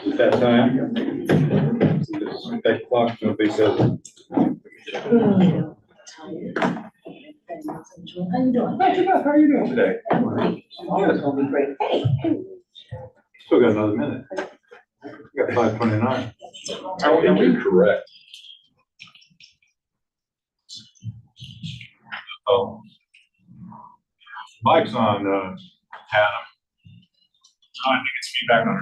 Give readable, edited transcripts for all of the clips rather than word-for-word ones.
Is that time? It's 8 o'clock, nobody says it. How you doing? Not too bad. How are you doing today? Tomorrow's gonna be great. Hey. Still got another minute. We got 5:29. Are we correct? Oh. Mike's on, Adam. I think it's feedback on her.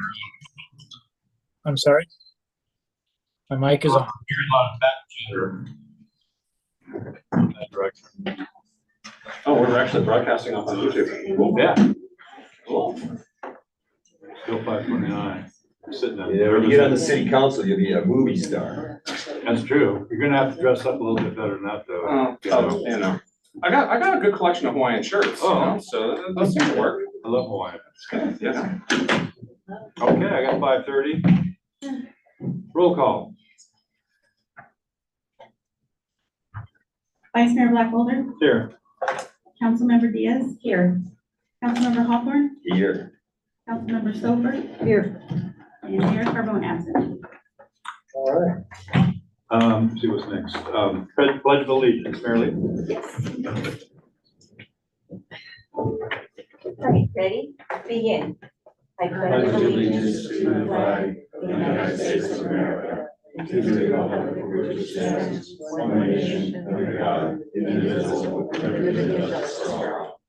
I'm sorry? My mic is on. Here's a lot of back chatter. In that direction. Oh, we're actually broadcasting off on YouTube. Cool. Yeah, Cool. still 5:29. I'm sitting there. Yeah, when you get on the city council, you'll be a movie star. That's true. You're gonna have to dress up a little bit better than that, though. You know, I got a good collection of Hawaiian shirts, you know, so those seem to work. I love Hawaiian. Yeah. Okay, I got 5:30. Roll call. Vice Mayor Blackwelder, Here. Councilmember Diaz. Here. Councilmember Hawthorne, Here. Councilmember Stover. Here. And Mayor Carbone absent. All right. See what's next. Pledge of Allegiance, Marilyn. Right, ready? Begin. I pledge allegiance to the flag of the United States of America, and to the republic for which it stands, one nation, under God, indivisible, with liberty and justice for all.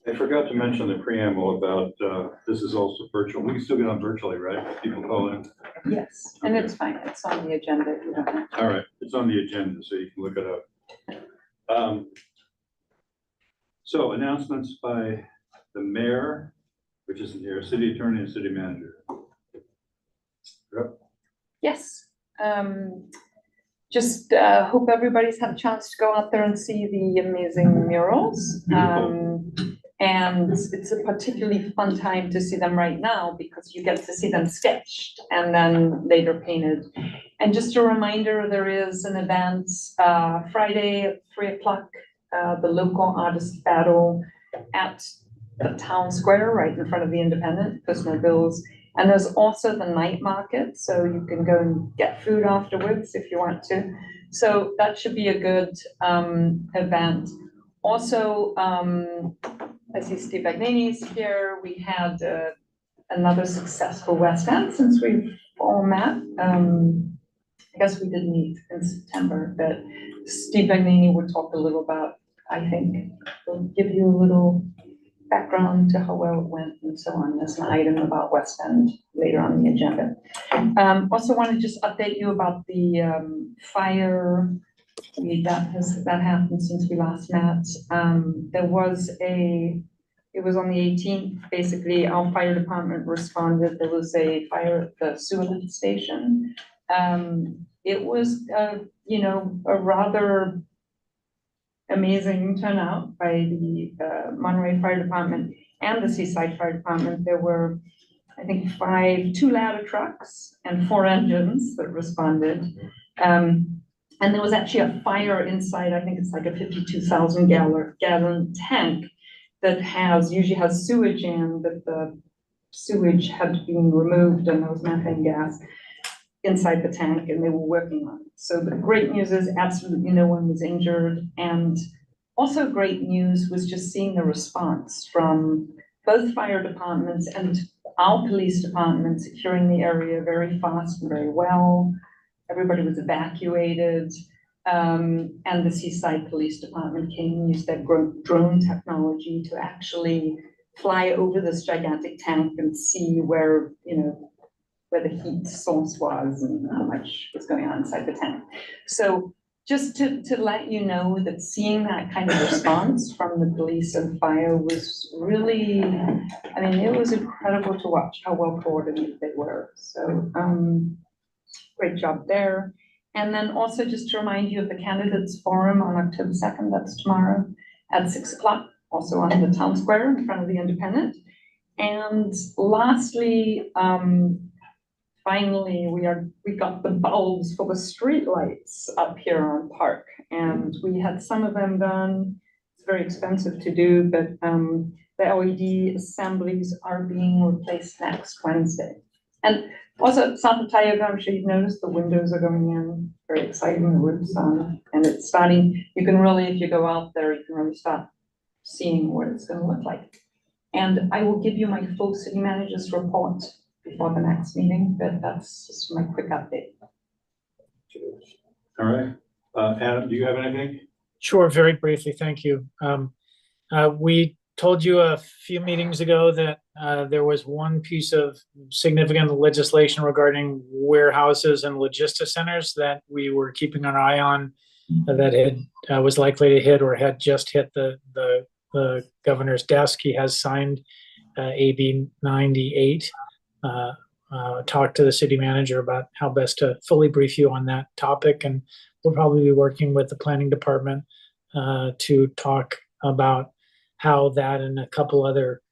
I forgot to mention the preamble about, this is also virtual. We can still get on virtually, right? People call in. Yes, and it's fine, it's on the agenda, if you don't have to. All right, it's on the agenda, so you can look it up. So announcements by the mayor, which isn't here, city attorney and city manager. Yep. Yes, just hope everybody's had a chance to go out there and see the amazing murals. And it's a particularly fun time to see them right now because you get to see them sketched and then later painted. And just a reminder, there is an event Friday at 3 o'clock, the local artist battle at the town square right in front of the Independent, Personal Bills. And there's also the night market, so you can go and get food afterwards if you want to. So that should be a good event. Also, I see Steve Bagnini's here. We had another successful West End since we've all met. I guess we did meet in September, but Steve Bagnini would talk a little about, I think, we'll give you a little background to how well it went and so on. There's an item about West End later on the agenda. Also want to just update you about the fire. That happened since we last met. It was on the 18th, basically our fire department responded. There was a fire at the sewer lift station. It was, a rather amazing turnout by the Monterey Fire Department and the Seaside Fire Department. There were, I think, 2 ladder trucks and 4 engines that responded. And there was actually a fire inside, I think it's like a 52,000 gallon tank that usually has sewage in, but the sewage had been removed and there was methane gas inside the tank and they were working on it. So the great news is absolutely no one was injured. And also great news was just seeing the response from both fire departments and our police department securing the area very fast and very well. Everybody was evacuated, and the Seaside Police Department came and used their drone technology to actually fly over this gigantic tank and see where the heat source was and how much was going on inside the tank. So just to let you know that seeing that kind of response from the police and fire was really, it was incredible to watch how well coordinated they were. So, great job there. And then also just to remind you of the candidates forum on October 2nd, that's tomorrow at 6 o'clock, also on the town square in front of the Independent. And lastly, finally, we got the bulbs for the streetlights up here on Park. And we had some of them done. It's very expensive to do, but the LED assemblies are being replaced next Wednesday. And also at Santa Tayuga, I'm sure you've noticed the windows are going in, very exciting, the roof's on, and it's starting, you can really, if you go out there, you can really start seeing what it's gonna look like. And I will give you my full city manager's report before the next meeting, but that's just my quick update. All right. Adam, do you have anything? Sure, very briefly, thank you. We told you a few meetings ago that there was one piece of significant legislation regarding warehouses and logistics centers that we were keeping an eye on that had was likely to hit or had just hit the governor's desk. He has signed AB 98. Talked to the city manager about how best to fully brief you on that topic, and we'll probably be working with the planning department to talk about how that and a couple other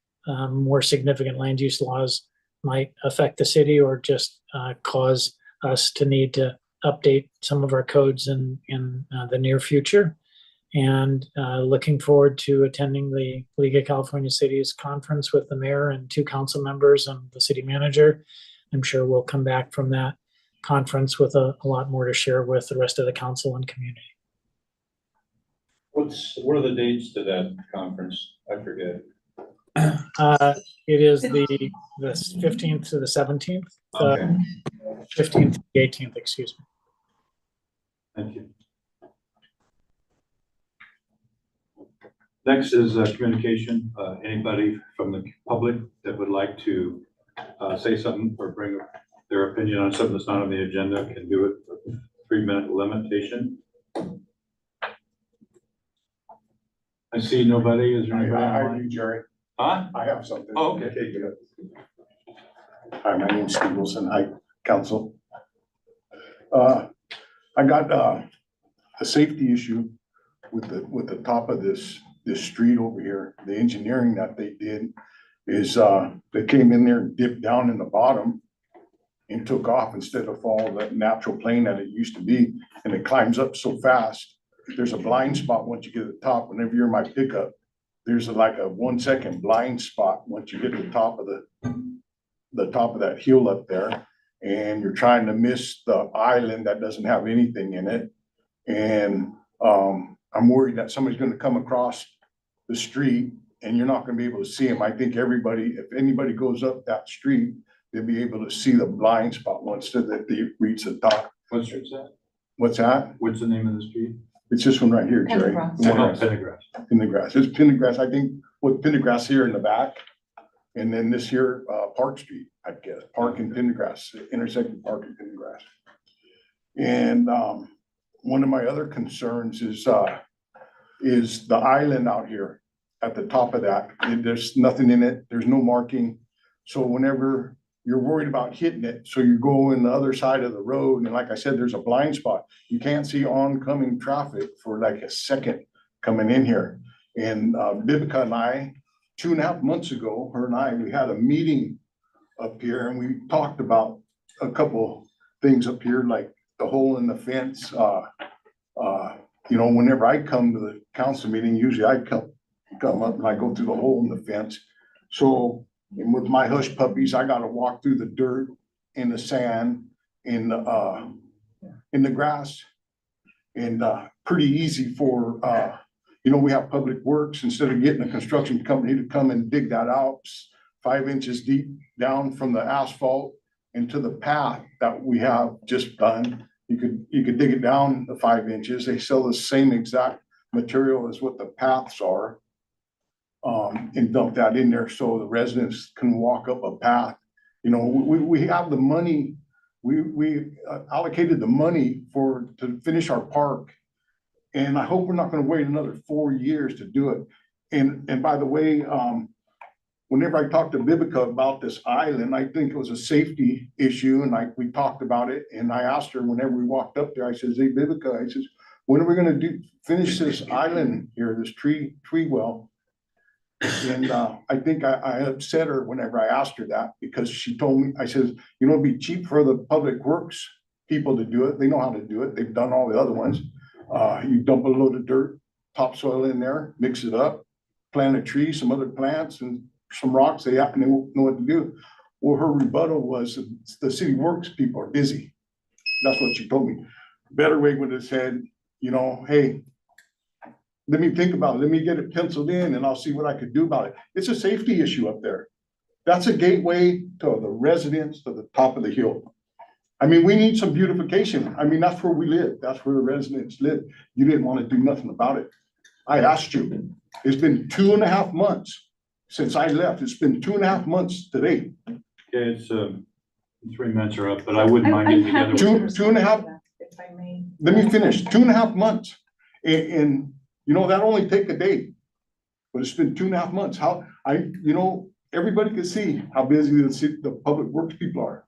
more significant land use laws might affect the city or just cause us to need to update some of our codes in the near future. And looking forward to attending the League of California Cities conference with the mayor and 2 council members and the city manager. I'm sure we'll come back from that conference with a lot more to share with the rest of the council and community. What are the dates to that conference? I forget. It is the 15th to the 17th, Okay, 15th to the 18th, excuse me. thank you. Next is communication. Anybody from the public that would like to say something or bring their opinion on something that's not on the agenda can do it with a 3-minute limitation. I see nobody. Is there anybody online? Jerry. Huh? I have something. Oh, okay. Hi, my name's Steve Wilson. Hi, council. I got a safety issue with the top of this street over here. The engineering that they did is they came in there and dipped down in the bottom and took off instead of follow the natural plane that it used to be, and it climbs up so fast. There's a blind spot once you get to the top. Whenever you're in my pickup, there's like a 1-second blind spot once you get to the top of the top of that hill up there, and you're trying to miss the island that doesn't have anything in it. And I'm worried that somebody's gonna come across the street and you're not gonna be able to see them. I think everybody, if anybody goes up that street, they'll be able to see the blind spot once that they reach the top. What street's that? What's that? What's the name of the street? It's this one right here, Jerry. Pendergrass. The one Oh, that's Pendergrass. Pendergrass. It's Pendergrass, I think, with Pendergrass here in the back. And then this here, Park Street, I guess, Park and Pendergrass, intersecting Park and Pendergrass. And one of my other concerns is the island out here at the top of that. There's nothing in it. There's no marking. So whenever you're worried about hitting it, so you go in the other side of the road, and like I said, there's a blind spot. You can't see oncoming traffic for like a second coming in here. And Vivica and I, 2.5 months ago, her and I, we had a meeting up here and we talked about a couple things up here, like the hole in the fence. You know, whenever I come to the council meeting, usually I come up and I go through the hole in the fence. So, and with my hush puppies, I gotta walk through the dirt, in the sand, in the grass. And pretty easy for, you know, we have Public Works, instead of getting a construction company to come and dig that out 5 inches deep down from the asphalt into the path that we have just done. You could dig it down the 5 inches. They sell the same exact material as what the paths are. And dump that in there so the residents can walk up a path. You know, we have the money, we allocated the money to finish our park. And I hope we're not gonna wait another 4 years to do it. And by the way, whenever I talked to Vivica about this island, I think it was a safety issue, and we talked about it, and I asked her whenever we walked up there, I says, hey, Vivica, I says, when are we gonna finish this island here, this tree well? And I think I upset her whenever I asked her that, because she told me, I says, you know, it'd be cheap for the public works people to do it. They know how to do it. They've done all the other ones. You dump a load of dirt, topsoil in there, mix it up, plant a tree, some other plants and some rocks. They happen to know what to do. Well, her rebuttal was the city works people are busy. That's what she told me. Better way would have said, you know, hey, let me think about it. Let me get it penciled in and I'll see what I could do about it. It's a safety issue up there. That's a gateway to the residents to the top of the hill. I mean, we need some beautification. I mean, that's where we live. That's where the residents live. You didn't want to do nothing about it. I asked you. It's been 2.5 months since I left. It's been 2.5 months today. Okay, it's, 3 minutes are up, but I wouldn't mind I'm getting together. happy with to you. Two and a half- respond to that, If I may. Let me finish. 2.5 months. And you know, that only take a day. But it's been 2.5 months. You know, everybody could see how busy the public works people are.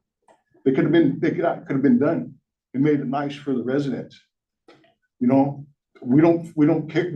They could have been done and made it nice for the residents. You know, we don't care.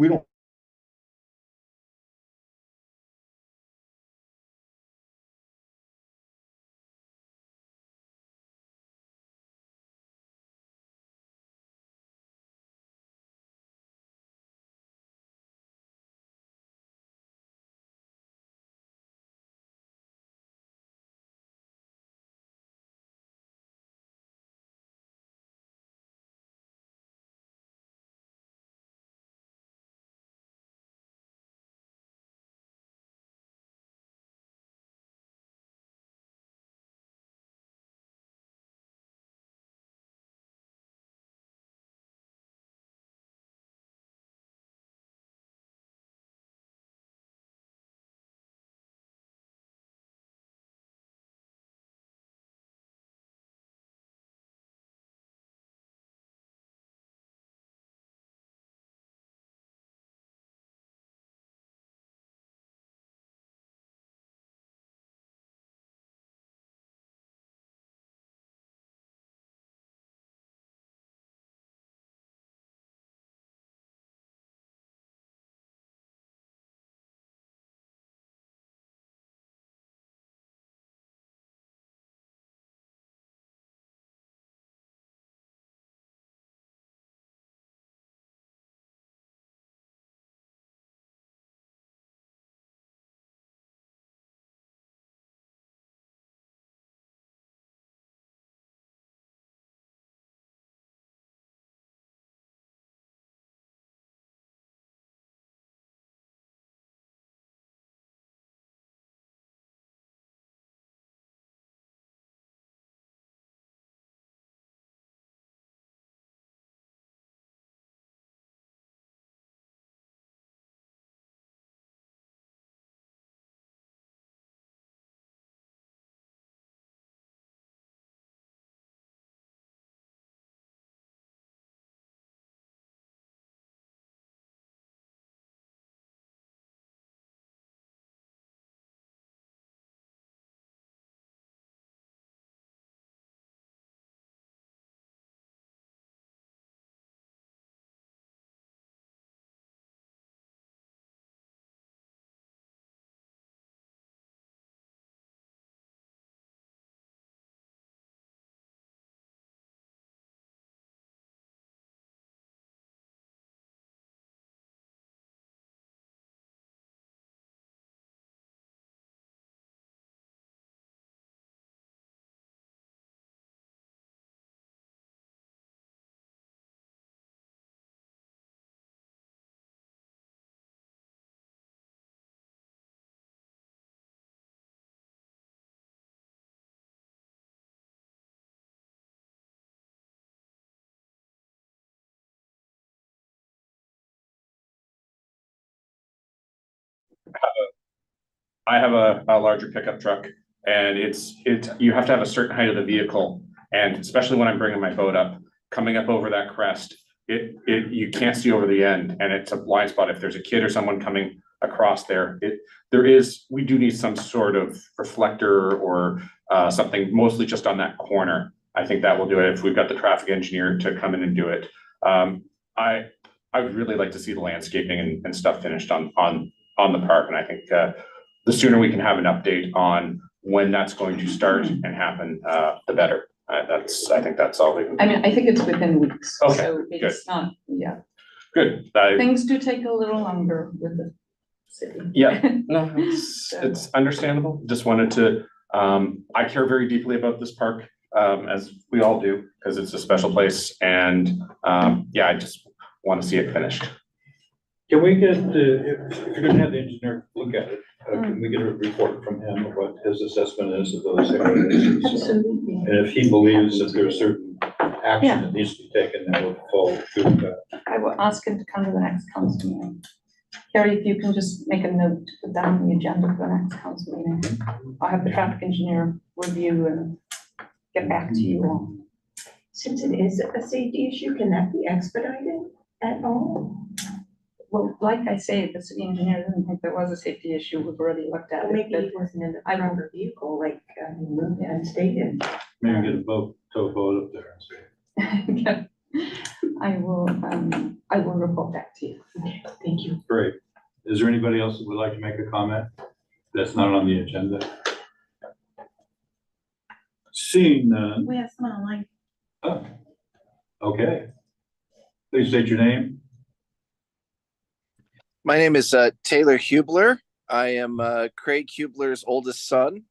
I have a larger pickup truck and you have to have a certain height of the vehicle. And especially when I'm bringing my boat up, coming up over that crest, you can't see over the end and it's a blind spot. If there's a kid or someone coming across there, we do need some sort of reflector or something, mostly just on that corner. I think that will do it if we've got the traffic engineer to come in and do it. I would really like to see the landscaping and stuff finished on on the park. And I think, the sooner we can have an update on when that's going to start and happen, the better. I think that's all we can. I mean, I think it's within weeks, Okay, so it's not, Good. things do take a little longer with the city. Yeah, no, it's understandable. Just wanted to, I care very deeply about this park, as we all do, because it's a special place. And, yeah, I just want to see it finished. Can we get, if you're gonna have the engineer look at it, can we get a report from him of what his assessment is of those areas? Absolutely. And if he believes that there's certain action that needs to be taken, then we'll follow through with that. I will ask him to come to the next council meeting. Carrie, if you can just make a note to put down the agenda for the next council meeting. I'll have the traffic engineer review and get back to you all. Since it is a safety issue, can that be expedited at all? Well, like I say, the city engineer didn't think there was a safety issue. We've already looked at Or maybe it. it wasn't in the I will- proper vehicle, like, moved and stated. Maybe get a boat, tow a boat up there and see. But I will report back to you. Okay, thank you. Great. Is there anybody else that would like to make a comment that's not on the agenda? Seeing none. We have someone online. Oh, okay. Please state your name. My name is Taylor Hubler. I am Craig Hubler's oldest son.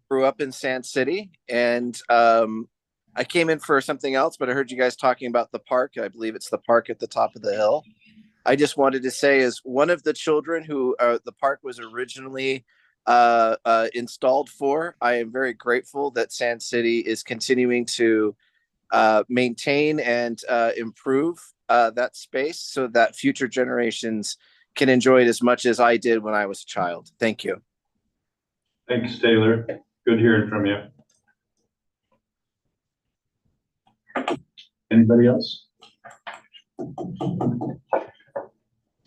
Grew up in Sand City, and I came in for something else, but I heard you guys talking about the park. I believe it's the park at the top of the hill. I just wanted to say, as one of the children who the park was originally installed for, I am very grateful that Sand City is continuing to maintain and improve that space so that future generations can enjoy it as much as I did when I was a child. Thank you. Thanks, Taylor. Good hearing from you. Anybody else?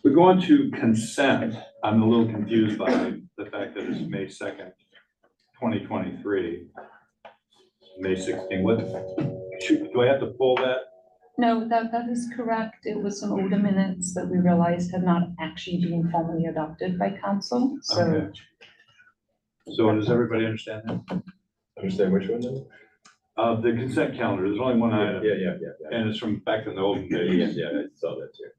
We go on to consent. I'm a little confused by the fact that it's May 2nd, 2023. May 16th. What, do I have to pull that? No, that is correct. It was some older minutes that we realized had not actually been formally adopted by council, so. Okay. So does everybody understand that? Understand which one then? The consent calendar, there's only one item. Yeah. And it's from back in the olden Yeah, days. I saw that too.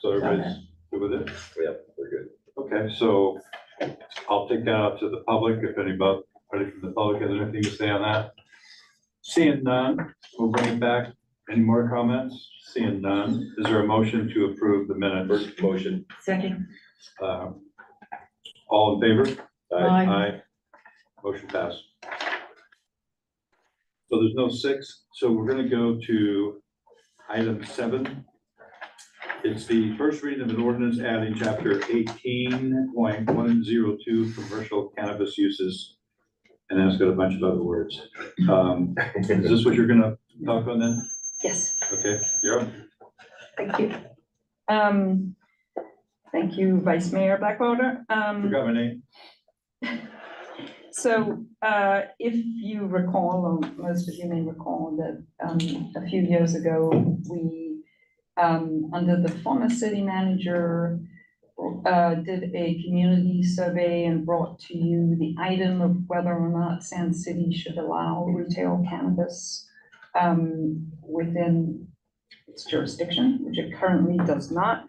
So everybody's good with it? Yeah, we're good. Okay, so I'll take that out to the public, if anybody from the public has anything to say on that. Seeing none, we'll bring it back. Any more comments? Seeing none, is there a motion to approve the minutes? First motion. Second. All in favor? Aye. Aye. Motion passed. So there's no 6, so we're gonna go to item 7. It's the first reading of an ordinance adding chapter 18.102 commercial cannabis uses. And then it's got a bunch of other words. Is this what you're gonna talk on then? Yes, Okay, you're up. thank you. Thank you, Vice Mayor Blackwater. Forgot my name. So, if you recall, or most of you may recall that, a few years ago, we, under the former city manager, did a community survey and brought to you the item of whether or not Sand City should allow retail cannabis, within its jurisdiction, which it currently does not.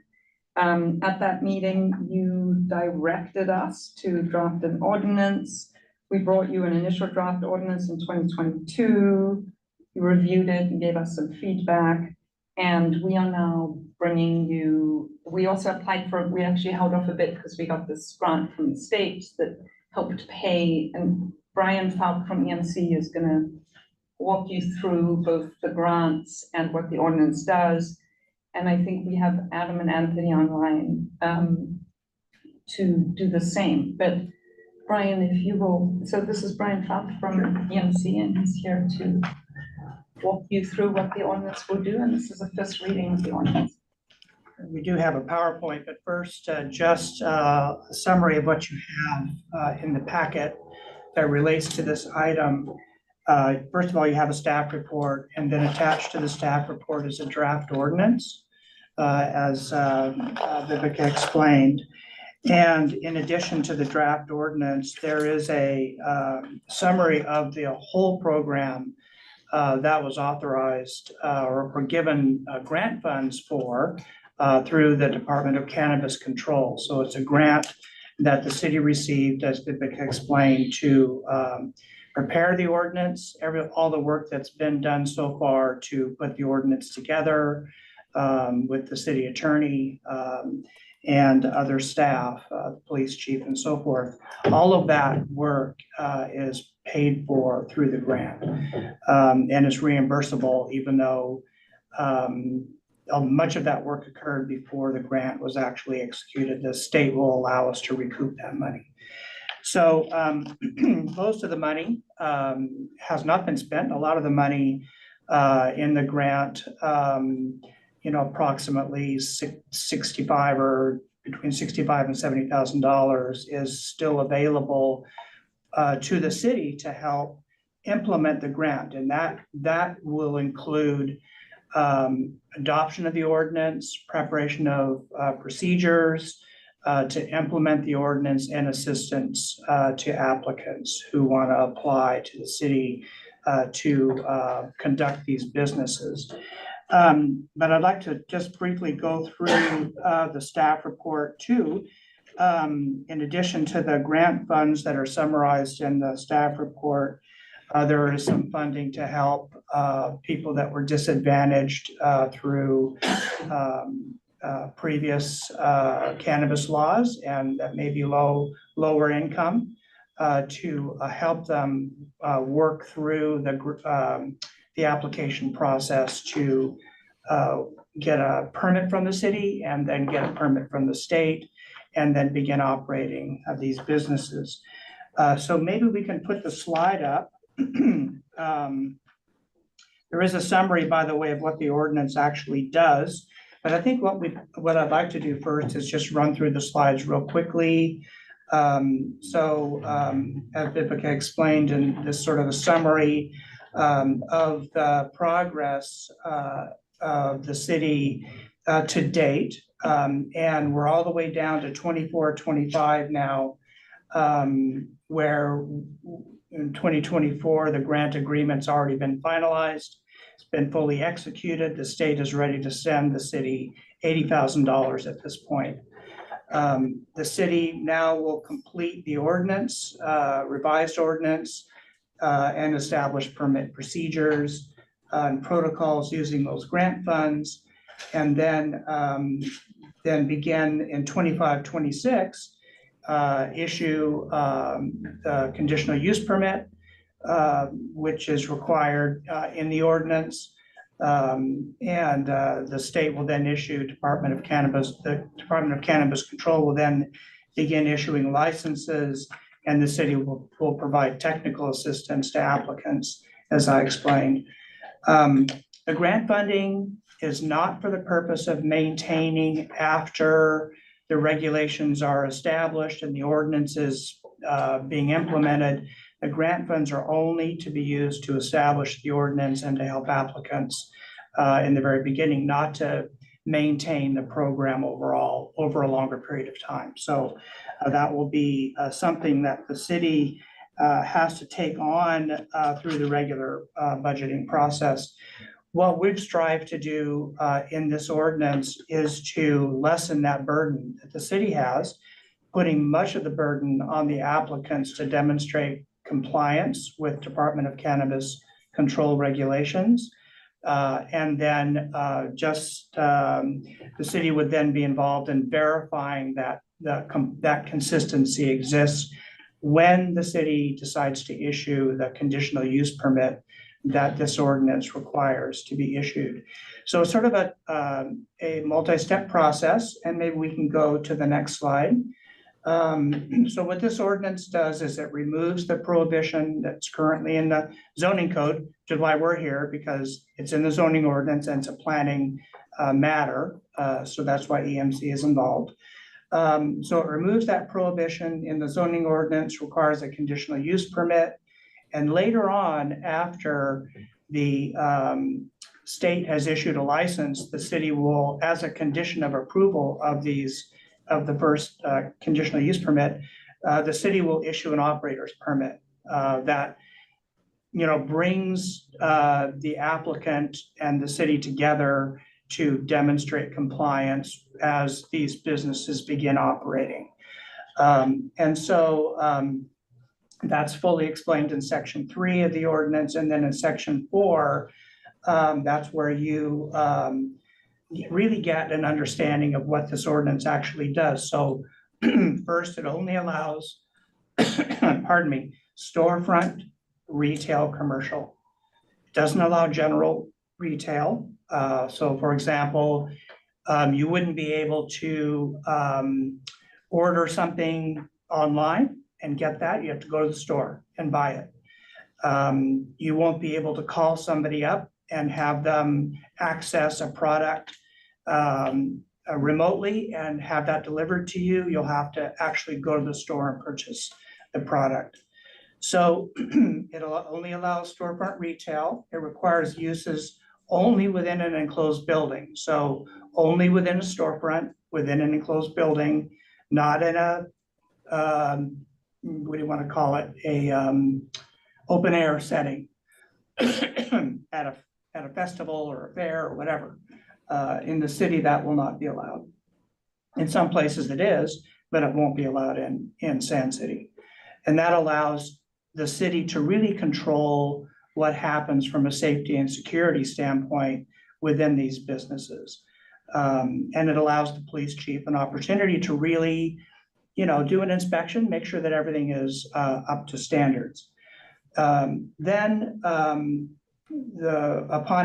At that meeting, you directed us to draft an ordinance. We brought you an initial draft ordinance in 2022. You reviewed it and gave us some feedback. And we are now bringing you, we also applied for, we actually held off a bit because we got this grant from the state that helped pay. And Brian Falk from EMC is gonna walk you through both the grants and what the ordinance does. And I think we have Adam and Anthony online to do the same. But Brian, if you will, so this is Brian Falk from EMC, and he's here to walk you through what the ordinance will do. And this is the first reading of the ordinance. We do have a PowerPoint, but first, just a summary of what you have in the packet that relates to this item. First of all, you have a staff report, and then attached to the staff report is a draft ordinance, as Viveka explained. And in addition to the draft ordinance, there is a summary of the whole program that was authorized or given grant funds for through the Department of Cannabis Control. So it's a grant that the city received, as Vivek explained, to prepare the ordinance, all the work that's been done so far to put the ordinance together with the city attorney and other staff, police chief and so forth. All of that work is paid for through the grant and is reimbursable, even though much of that work occurred before the grant was actually executed. The state will allow us to recoup that money. So most of the money has not been spent. A lot of the money in the grant, approximately 65 or between $65,000 and $70,000 is still available to the city to help implement the grant. And that will include adoption of the ordinance, preparation of procedures to implement the ordinance, and assistance to applicants who want to apply to the city to conduct these businesses. But I'd like to just briefly go through the staff report too. In addition to the grant funds that are summarized in the staff report, there is some funding to help people that were disadvantaged through previous cannabis laws and that may be lower income to help them work through the application process to get a permit from the city and then get a permit from the state and then begin operating these businesses. So maybe we can put the slide up. There is a summary, by the way, of what the ordinance actually does. But I think what I'd like to do first is just run through the slides real quickly. As Vivek explained in this sort of a summary of the progress of the city to date. And we're all the way down to 24-25 now, where in 2024, the grant agreement's already been finalized. It's been fully executed. The state is ready to send the city $80,000 at this point. The city now will complete the ordinance, revised ordinance, and establish permit procedures and protocols using those grant funds. And then begin in 25-26, issue the conditional use permit, which is required in the ordinance. The state will then issue the Department of Cannabis Control will then begin issuing licenses, and the city will provide technical assistance to applicants, as I explained. The grant funding is not for the purpose of maintaining after the regulations are established and the ordinance is being implemented. The grant funds are only to be used to establish the ordinance and to help applicants in the very beginning, not to maintain the program overall over a longer period of time. So that will be something that the city has to take on through the regular budgeting process. What we've strived to do in this ordinance is to lessen that burden that the city has, putting much of the burden on the applicants to demonstrate compliance with Department of Cannabis Control regulations. And then the city would then be involved in verifying that consistency exists when the city decides to issue the conditional use permit that this ordinance requires to be issued. So it's sort of a multi-step process, and maybe we can go to the next slide. So what this ordinance does is it removes the prohibition that's currently in the zoning code, which is why we're here, because it's in the zoning ordinance and it's a planning matter. So that's why EMC is involved. So it removes that prohibition in the zoning ordinance, requires a conditional use permit. And later on, after the state has issued a license, the city will, as a condition of approval of these of the first conditional use permit, the city will issue an operator's permit that, you know, brings the applicant and the city together to demonstrate compliance as these businesses begin operating. And so that's fully explained in section 3 of the ordinance, and then in section 4, that's where you really get an understanding of what this ordinance actually does. So first, it only allows, pardon me, storefront, retail, commercial. It doesn't allow general retail. So for example, you wouldn't be able to order something online and get that. You have to go to the store and buy it. You won't be able to call somebody up and have them access a product remotely and have that delivered to you. You'll have to actually go to the store and purchase the product. So it'll only allow storefront retail. It requires uses only within an enclosed building. So only within a storefront, within an enclosed building, not in a, what do you want to call it? A open air setting at a festival or a fair or whatever. In the city, that will not be allowed. In some places it is, but it won't be allowed in Sand City. And that allows the city to really control what happens from a safety and security standpoint within these businesses. And it allows the police chief an opportunity to really, you know, do an inspection, make sure that everything is up to standards. Then upon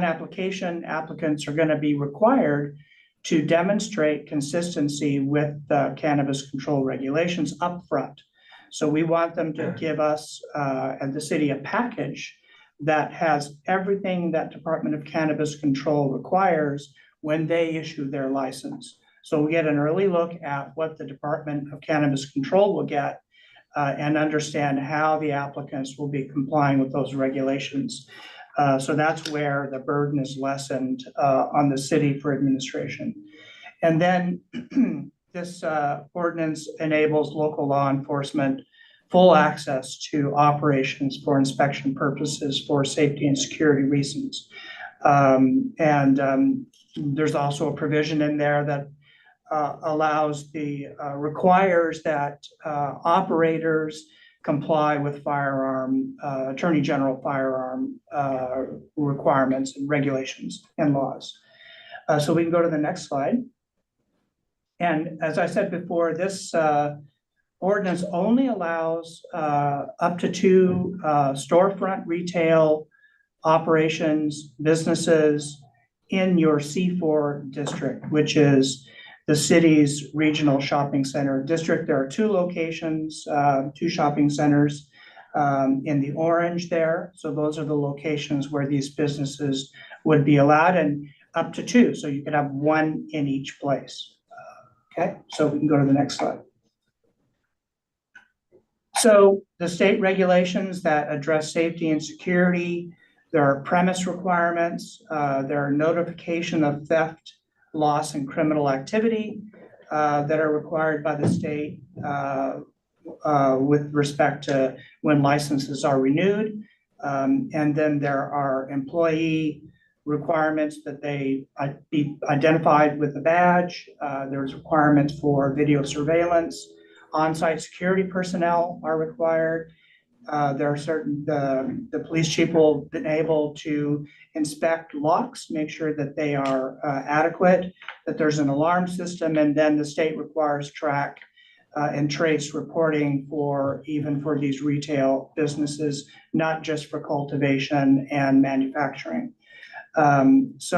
application, applicants are going to be required to demonstrate consistency with the cannabis control regulations upfront. So we want them to give us at the city a package that has everything that Department of Cannabis Control requires when they issue their license. So we get an early look at what the Department of Cannabis Control will get and understand how the applicants will be complying with those regulations. So that's where the burden is lessened on the city for administration. And then this ordinance enables local law enforcement full access to operations for inspection purposes for safety and security reasons. There's also a provision in there that requires that operators comply with firearm, Attorney General firearm requirements and regulations and laws. So we can go to the next slide. And as I said before, this ordinance only allows up to 2 storefront retail operations, businesses in your C4 district, which is the city's regional shopping center district. There are 2 locations, 2 shopping centers in the orange there. So those are the locations where these businesses would be allowed, and up to 2. So you could have 1 in each place. Okay, so we can go to the next slide. So the state regulations that address safety and security, there are premise requirements, there are notification of theft, loss, and criminal activity that are required by the state with respect to when licenses are renewed. And then there are employee requirements that they be identified with a badge. There's requirements for video surveillance. On-site security personnel are required. There are certain, the police chief will be able to inspect locks, make sure that they are adequate, that there's an alarm system, and then the state requires track and trace reporting even for these retail businesses, not just for cultivation and manufacturing. It's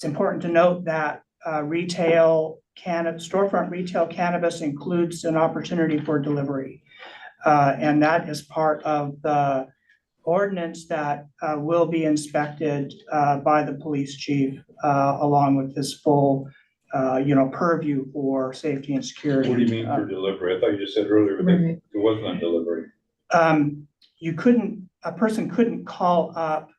important to note that storefront retail cannabis includes an opportunity for delivery. And that is part of the ordinance that will be inspected by the police chief along with this full purview for safety and security. What do you mean for delivery? I thought you just said earlier that it wasn't on delivery. A person couldn't call up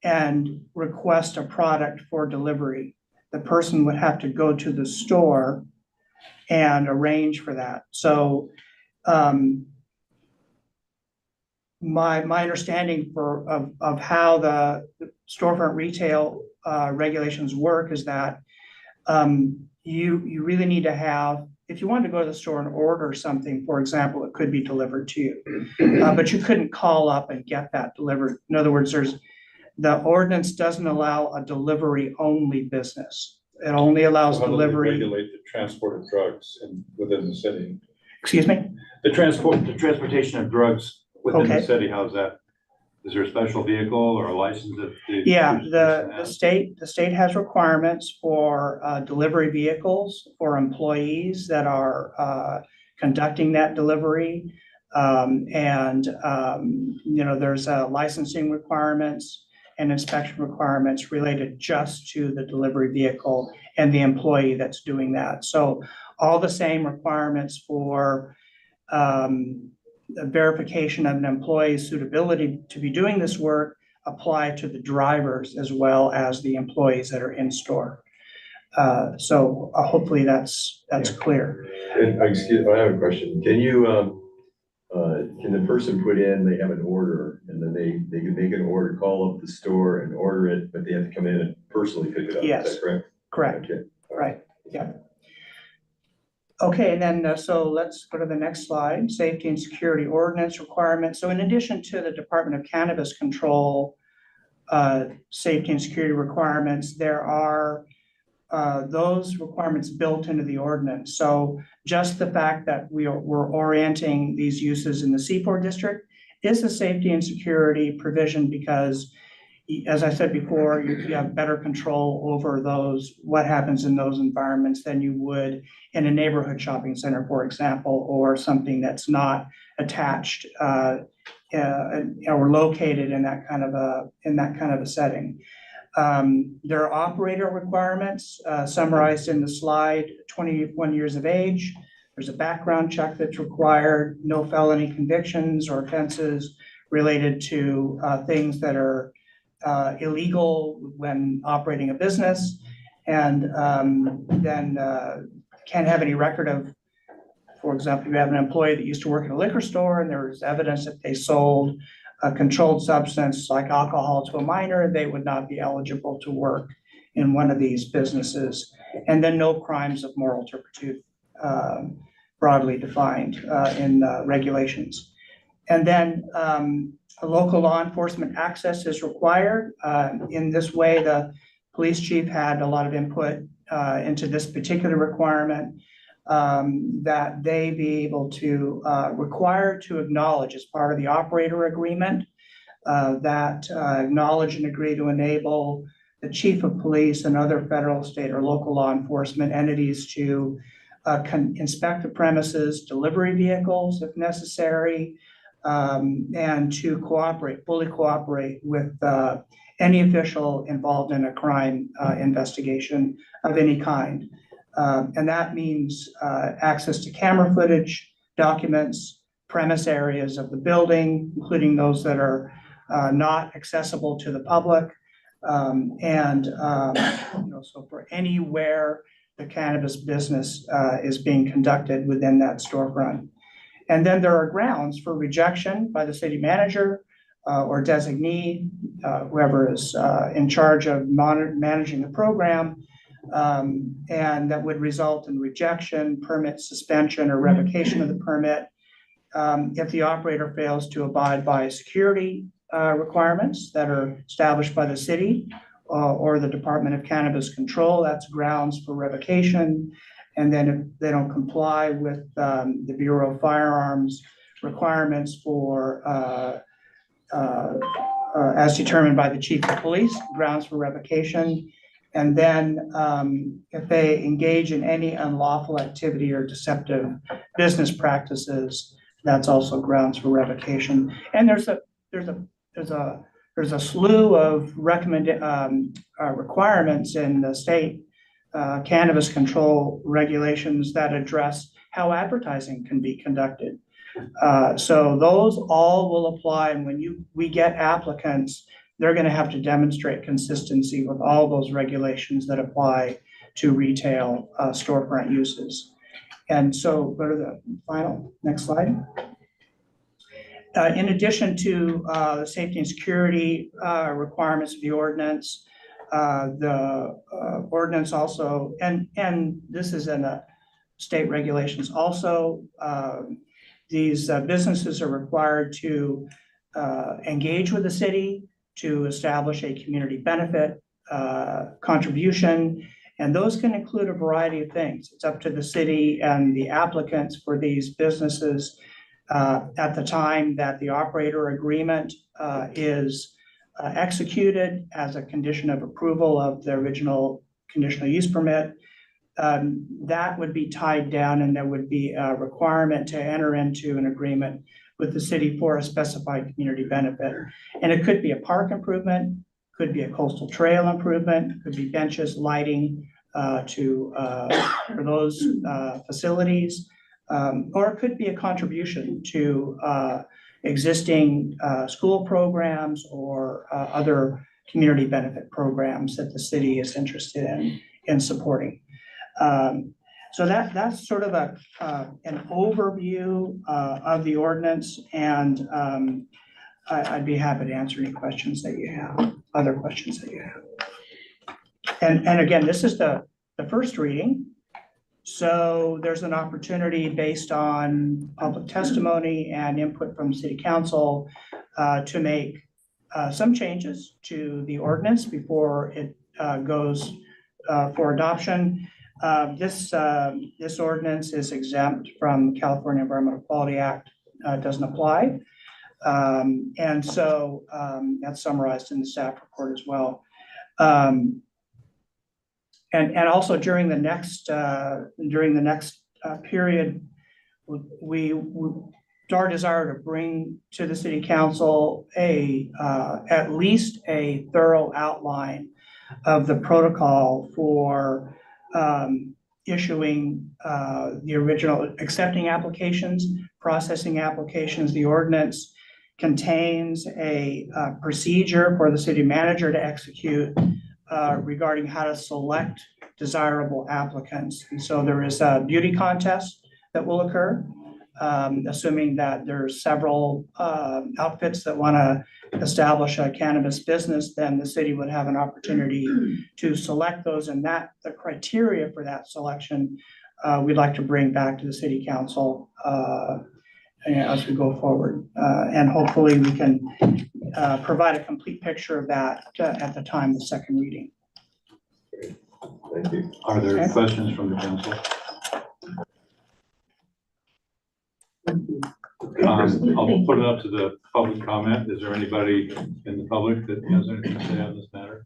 and request a product for delivery. the person would have to go to the store and arrange for that. So my understanding of how the storefront retail regulations work is that you really need to have, if you wanted to go to the store and order something, for example, it could be delivered to you. But you couldn't call up and get that delivered. In other words, the ordinance doesn't allow a delivery-only business. It only allows How do they delivery. regulate the transport of drugs within the city? Excuse me? The transportation of drugs within the Okay. city, how's that? Is there a special vehicle or a license that? Yeah, the state has requirements for delivery vehicles for employees that are conducting that delivery. There's licensing requirements and inspection requirements related just to the delivery vehicle and the employee that's doing that. So all the same requirements for the verification of an employee's suitability to be doing this work apply to the drivers as well as the employees that are in store. So hopefully that's clear. And, excuse, I have a question. Can the person put in, they have an order, and then they can make an order, call up the store and order it, but they have to come in and personally pick it up? Yes. Is that correct? Correct, Okay. right, yeah. Okay, and then, so let's go to the next slide, safety and security ordinance requirements. So in addition to the Department of Cannabis Control, safety and security requirements, there are those requirements built into the ordinance. So just the fact that we're orienting these uses in the C4 district is a safety and security provision because, as I said before, you have better control over what happens in those environments than you would in a neighborhood shopping center, for example, or something that's not attached or located in that kind of a setting. There are operator requirements summarized in the slide: 21 years of age. There's a background check that's required, no felony convictions or offenses related to things that are illegal when operating a business, and then can't have any record of, for example, you have an employee that used to work in a liquor store and there was evidence that they sold a controlled substance like alcohol to a minor, they would not be eligible to work in one of these businesses. And then no crimes of moral turpitude, broadly defined in regulations. And then local law enforcement access is required. In this way, the police chief had a lot of input into this particular requirement, that they be able to require to acknowledge as part of the operator agreement, that acknowledge and agree to enable the chief of police and other federal, state, or local law enforcement entities to inspect the premises, delivery vehicles if necessary, and to fully cooperate with any official involved in a crime investigation of any kind. And that means access to camera footage, documents, premise areas of the building, including those that are not accessible to the public, so for anywhere the cannabis business is being conducted within that storefront. And then there are grounds for rejection by the city manager or designee, whoever is in charge of managing the program, and that would result in rejection, permit suspension, or revocation of the permit if the operator fails to abide by security requirements that are established by the city or the Department of Cannabis Control. That's grounds for revocation. And then if they don't comply with the Bureau of Firearms requirements for as determined by the chief of police, grounds for revocation. And then if they engage in any unlawful activity or deceptive business practices, that's also grounds for revocation. And there's a slew of requirements in the state cannabis control regulations that address how advertising can be conducted. So those all will apply, and when we get applicants, they're going to have to demonstrate consistency with all those regulations that apply to retail storefront uses. And so go to the final, next slide. In addition to the safety and security requirements of the ordinance also, and this is in the state regulations also, these businesses are required to engage with the city to establish a community benefit contribution. And those can include a variety of things. It's up to the city and the applicants for these businesses at the time that the operator agreement is executed as a condition of approval of the original conditional use permit. That would be tied down and there would be a requirement to enter into an agreement with the city for a specified community benefit. And it could be a park improvement, could be a coastal trail improvement, could be benches, lighting for those facilities, or it could be a contribution to existing school programs or other community benefit programs that the city is interested in supporting. So that's sort of an overview of the ordinance, and I'd be happy to answer any questions that you have, other questions that you have. And again, this is the first reading. So there's an opportunity based on public testimony and input from city council to make some changes to the ordinance before it goes for adoption. This ordinance is exempt from California Environmental Quality Act, doesn't apply. And so that's summarized in the staff report as well. And also during the next period, our desire to bring to the city council at least a thorough outline of the protocol for issuing the original accepting applications, processing applications. The ordinance contains a procedure for the city manager to execute regarding how to select desirable applicants. And so there is a beauty contest that will occur, assuming that there's several outfits that want to establish a cannabis business, then the city would have an opportunity to select those, and that the criteria for that selection we'd like to bring back to the city council as we go forward. And hopefully we can provide a complete picture of that at the time of the second reading. Thank you. Are there questions from the council? I'll put it up to the public comment. Is there anybody in the public that has anything to say on this matter?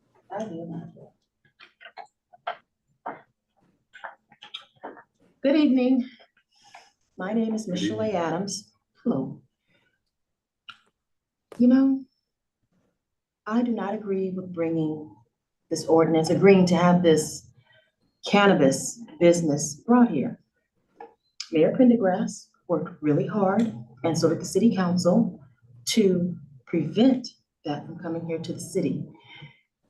Good evening. My name is Michelle A. Adams. Hello. You know, I do not agree with bringing this ordinance, agreeing to have this cannabis business brought here. Mayor Pendergrass worked really hard, and so did the city council, to prevent that from coming here to the city.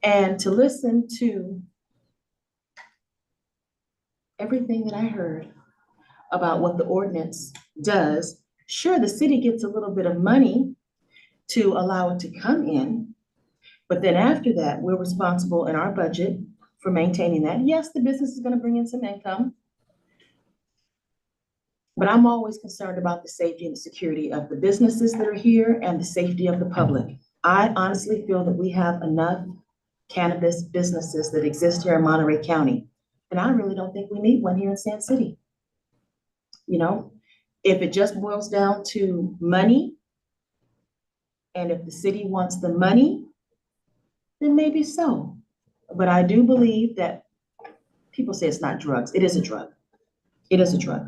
And to listen to everything that I heard about what the ordinance does, sure, the city gets a little bit of money to allow it to come in, but then after that, we're responsible in our budget for maintaining that. Yes, the business is going to bring in some income, but I'm always concerned about the safety and the security of the businesses that are here and the safety of the public. I honestly feel that we have enough cannabis businesses that exist here in Monterey County, and I really don't think we need one here in Sand City. You know, if it just boils down to money, and if the city wants the money, then maybe so. But I do believe that people say it's not drugs. It is a drug. It is a drug.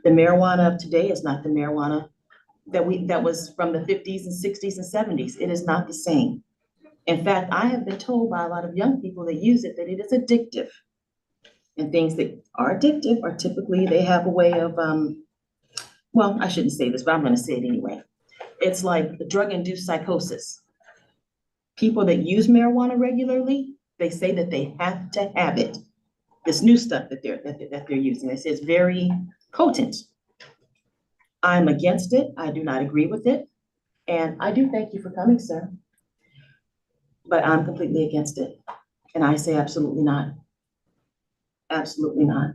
The marijuana of today is not the marijuana that was from the 50s and 60s and 70s. It is not the same. In fact, I have been told by a lot of young people that use it that it is addictive. And things that are addictive are typically, they have a way of, well, I shouldn't say this, but I'm going to say it anyway. It's like drug-induced psychosis. People that use marijuana regularly, they say that they have to have it this new stuff that they're using. They say it's very potent. I'm against it. I do not agree with it. And I do thank you for coming, sir. But I'm completely against it. And I say absolutely not. Absolutely not.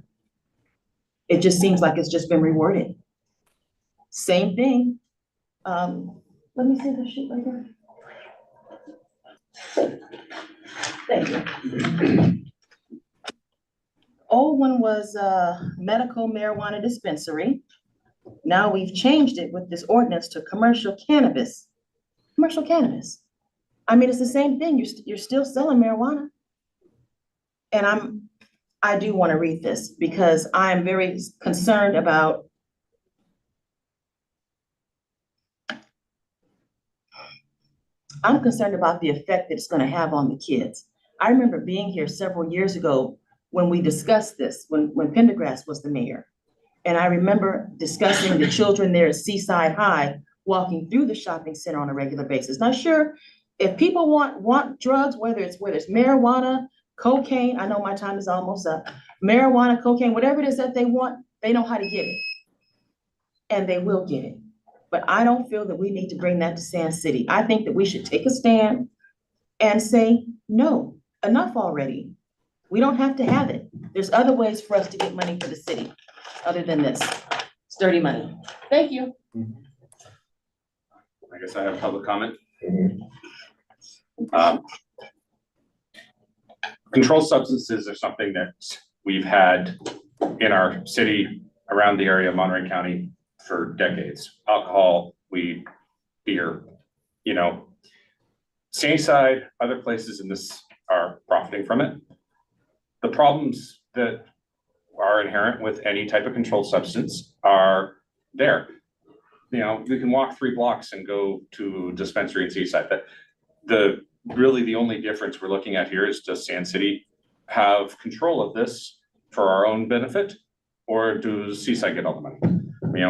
It just seems like it's just been reworded. Same thing. Let me see the sheet right there. Thank you. Old one was medical marijuana dispensary. Now we've changed it with this ordinance to commercial cannabis. Commercial cannabis. I mean, it's the same thing. You're still selling marijuana. And I do want to read this because I am very concerned about the effect that it's going to have on the kids. I remember being here several years ago when we discussed this, when Pendergrass was the mayor. And I remember discussing the children there at Seaside High, walking through the shopping center on a regular basis. Not sure if people want drugs, whether it's marijuana, cocaine, I know my time is almost up, marijuana, cocaine, whatever it is that they want, they know how to get it. And they will get it. But I don't feel that we need to bring that to Sand City. I think that we should take a stand and say, no, enough already. We don't have to have it. There's other ways for us to get money for the city other than this. It's dirty money. Thank you. I guess I have public comment. Controlled substances are something that we've had in our city around the area of Monterey County for decades. Alcohol, weed, beer, Sunnyside, other places in this are profiting from it. The problems that are inherent with any type of controlled substance are there. You can walk 3 blocks and go to a dispensary in Seaside. But really the only difference we're looking at here is, does Sand City have control of this for our own benefit, or does Seaside get all the money?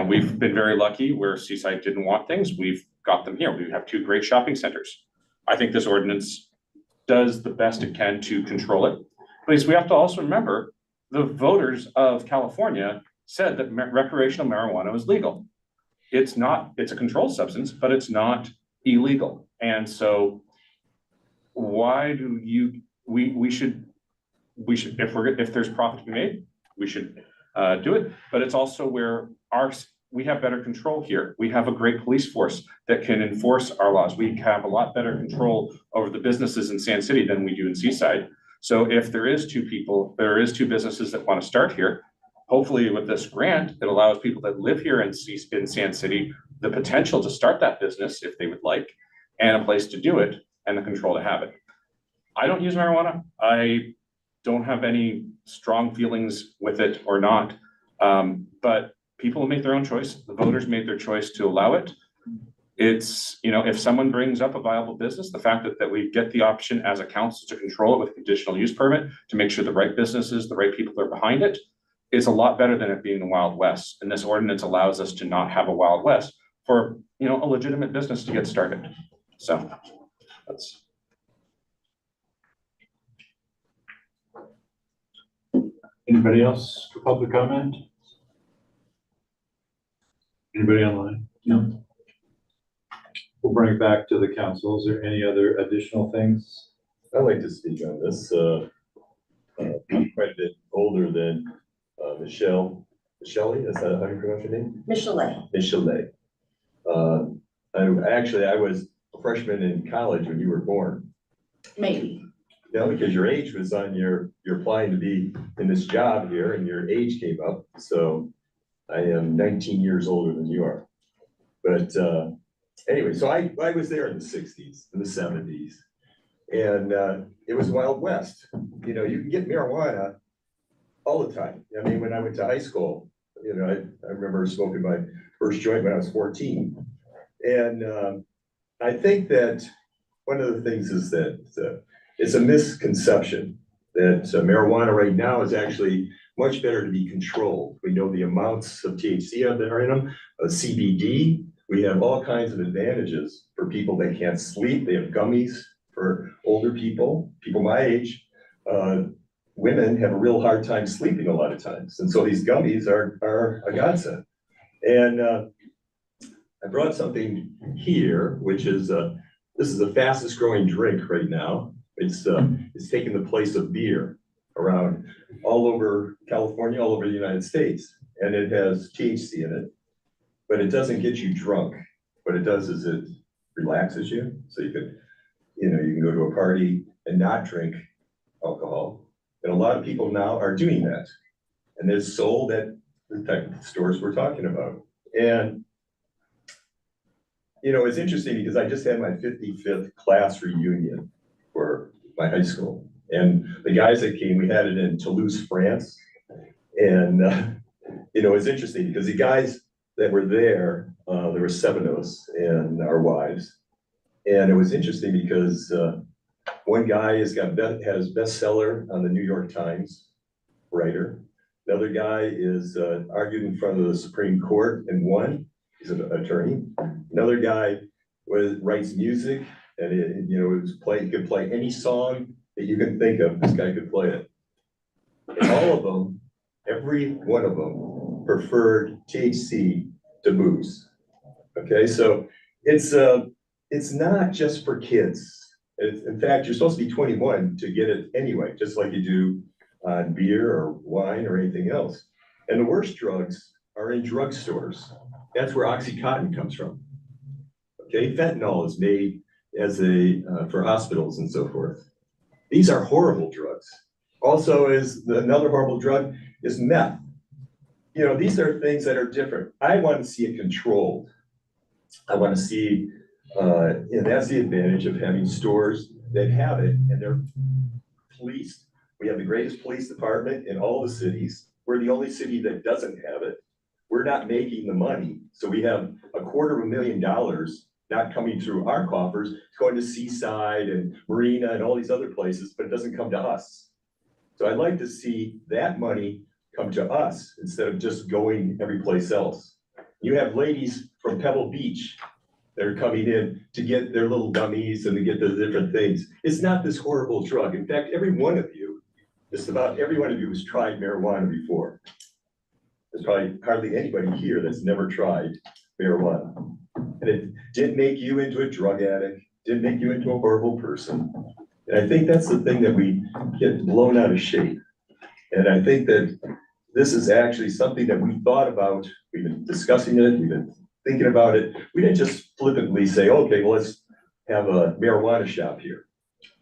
We've been very lucky where Seaside didn't want things. We've got them here. We have 2 great shopping centers. I think this ordinance does the best it can to control it. Please, we have to also remember the voters of California said that recreational marijuana was legal. It's a controlled substance, but it's not illegal. And so why do we should, if there's profit to be made, we should do it. But it's also where we have better control here. We have a great police force that can enforce our laws. We have a lot better control over the businesses in Sand City than we do in Seaside. So if there is 2 businesses that want to start here, hopefully with this grant, it allows people that live here in Sand City the potential to start that business if they would like, and a place to do it, and the control to have it. I don't use marijuana. I don't have any strong feelings with it or not. But people make their own choice. The voters made their choice to allow it. It's, if someone brings up a viable business, the fact that we get the option as a council to control it with a conditional use permit to make sure the right businesses, the right people are behind it, is a lot better than it being the Wild West. And this ordinance allows us to not have a Wild West for, a legitimate business to get started. So that's. Anybody else for public comment? Anybody online? No. We'll bring it back to the council. Is there any other additional things? I'd like to speak on this. I'm quite a bit older than Michelle. Michelle, is that how you pronounce your name? Michelet. Michelet. I was a freshman in college when you were born. Maybe. Because your age was on you're applying to be in this job here and your age came up. So I am 19 years older than you are. But anyway, so I was there in the 60s, in the 70s. And it was Wild West. You can get marijuana all the time. I mean, when I went to high school, I remember smoking my first joint when I was 14. And I think that one of the things is that it's a misconception that marijuana right now is actually much better to be controlled. We know the amounts of THC that are in them, CBD. We have all kinds of advantages for people that can't sleep. They have gummies for older people my age. women have a real hard time sleeping a lot of times. And so these gummies are a godsend. And I brought something here, which is, this is the fastest growing drink right now. It's taking the place of beer around all over California, all over the United States. And it has THC in it, but it doesn't get you drunk. What it does is it relaxes you. So you can go to a party and not drink alcohol. And a lot of people now are doing that. And it's sold at the type of stores we're talking about. And, it's interesting because I just had my 55th class reunion for my high school. And the guys that came, we had it in Toulouse, France. And, it's interesting because the guys that were there were 7 of us and our wives. And it was interesting because one guy has bestseller on the New York Times, writer. Another guy is argued in front of the Supreme Court and won. He's an attorney. Another guy writes music, and he could play any song that you can think of. This guy could play it. And all of them, every one of them, preferred THC to booze. Okay, so it's not just for kids. In fact, you're supposed to be 21 to get it anyway, just like you do on beer or wine or anything else. And the worst drugs are in drugstores. That's where OxyContin comes from. Okay, fentanyl is made as for hospitals and so forth. These are horrible drugs. Also, another horrible drug is meth. These are things that are different. I want to see it controlled. I want to see, that's the advantage of having stores that have it, and they're policed. We have the greatest police department in all the cities. We're the only city that doesn't have it. We're not making the money. So we have $250,000 not coming through our coffers. It's going to Seaside and Marina and all these other places, but it doesn't come to us. So I'd like to see that money come to us instead of just going every place else. You have ladies from Pebble Beach that are coming in to get their little dummies and to get the different things. It's not this horrible drug. In fact, just about every one of you has tried marijuana before. There's probably hardly anybody here that's never tried marijuana. And it didn't make you into a drug addict, didn't make you into a horrible person. And I think that's the thing that we get blown out of shape. And I think that this is actually something that we thought about. We've been discussing it, we've been thinking about it. We didn't just flippantly say, okay, well, let's have a marijuana shop here.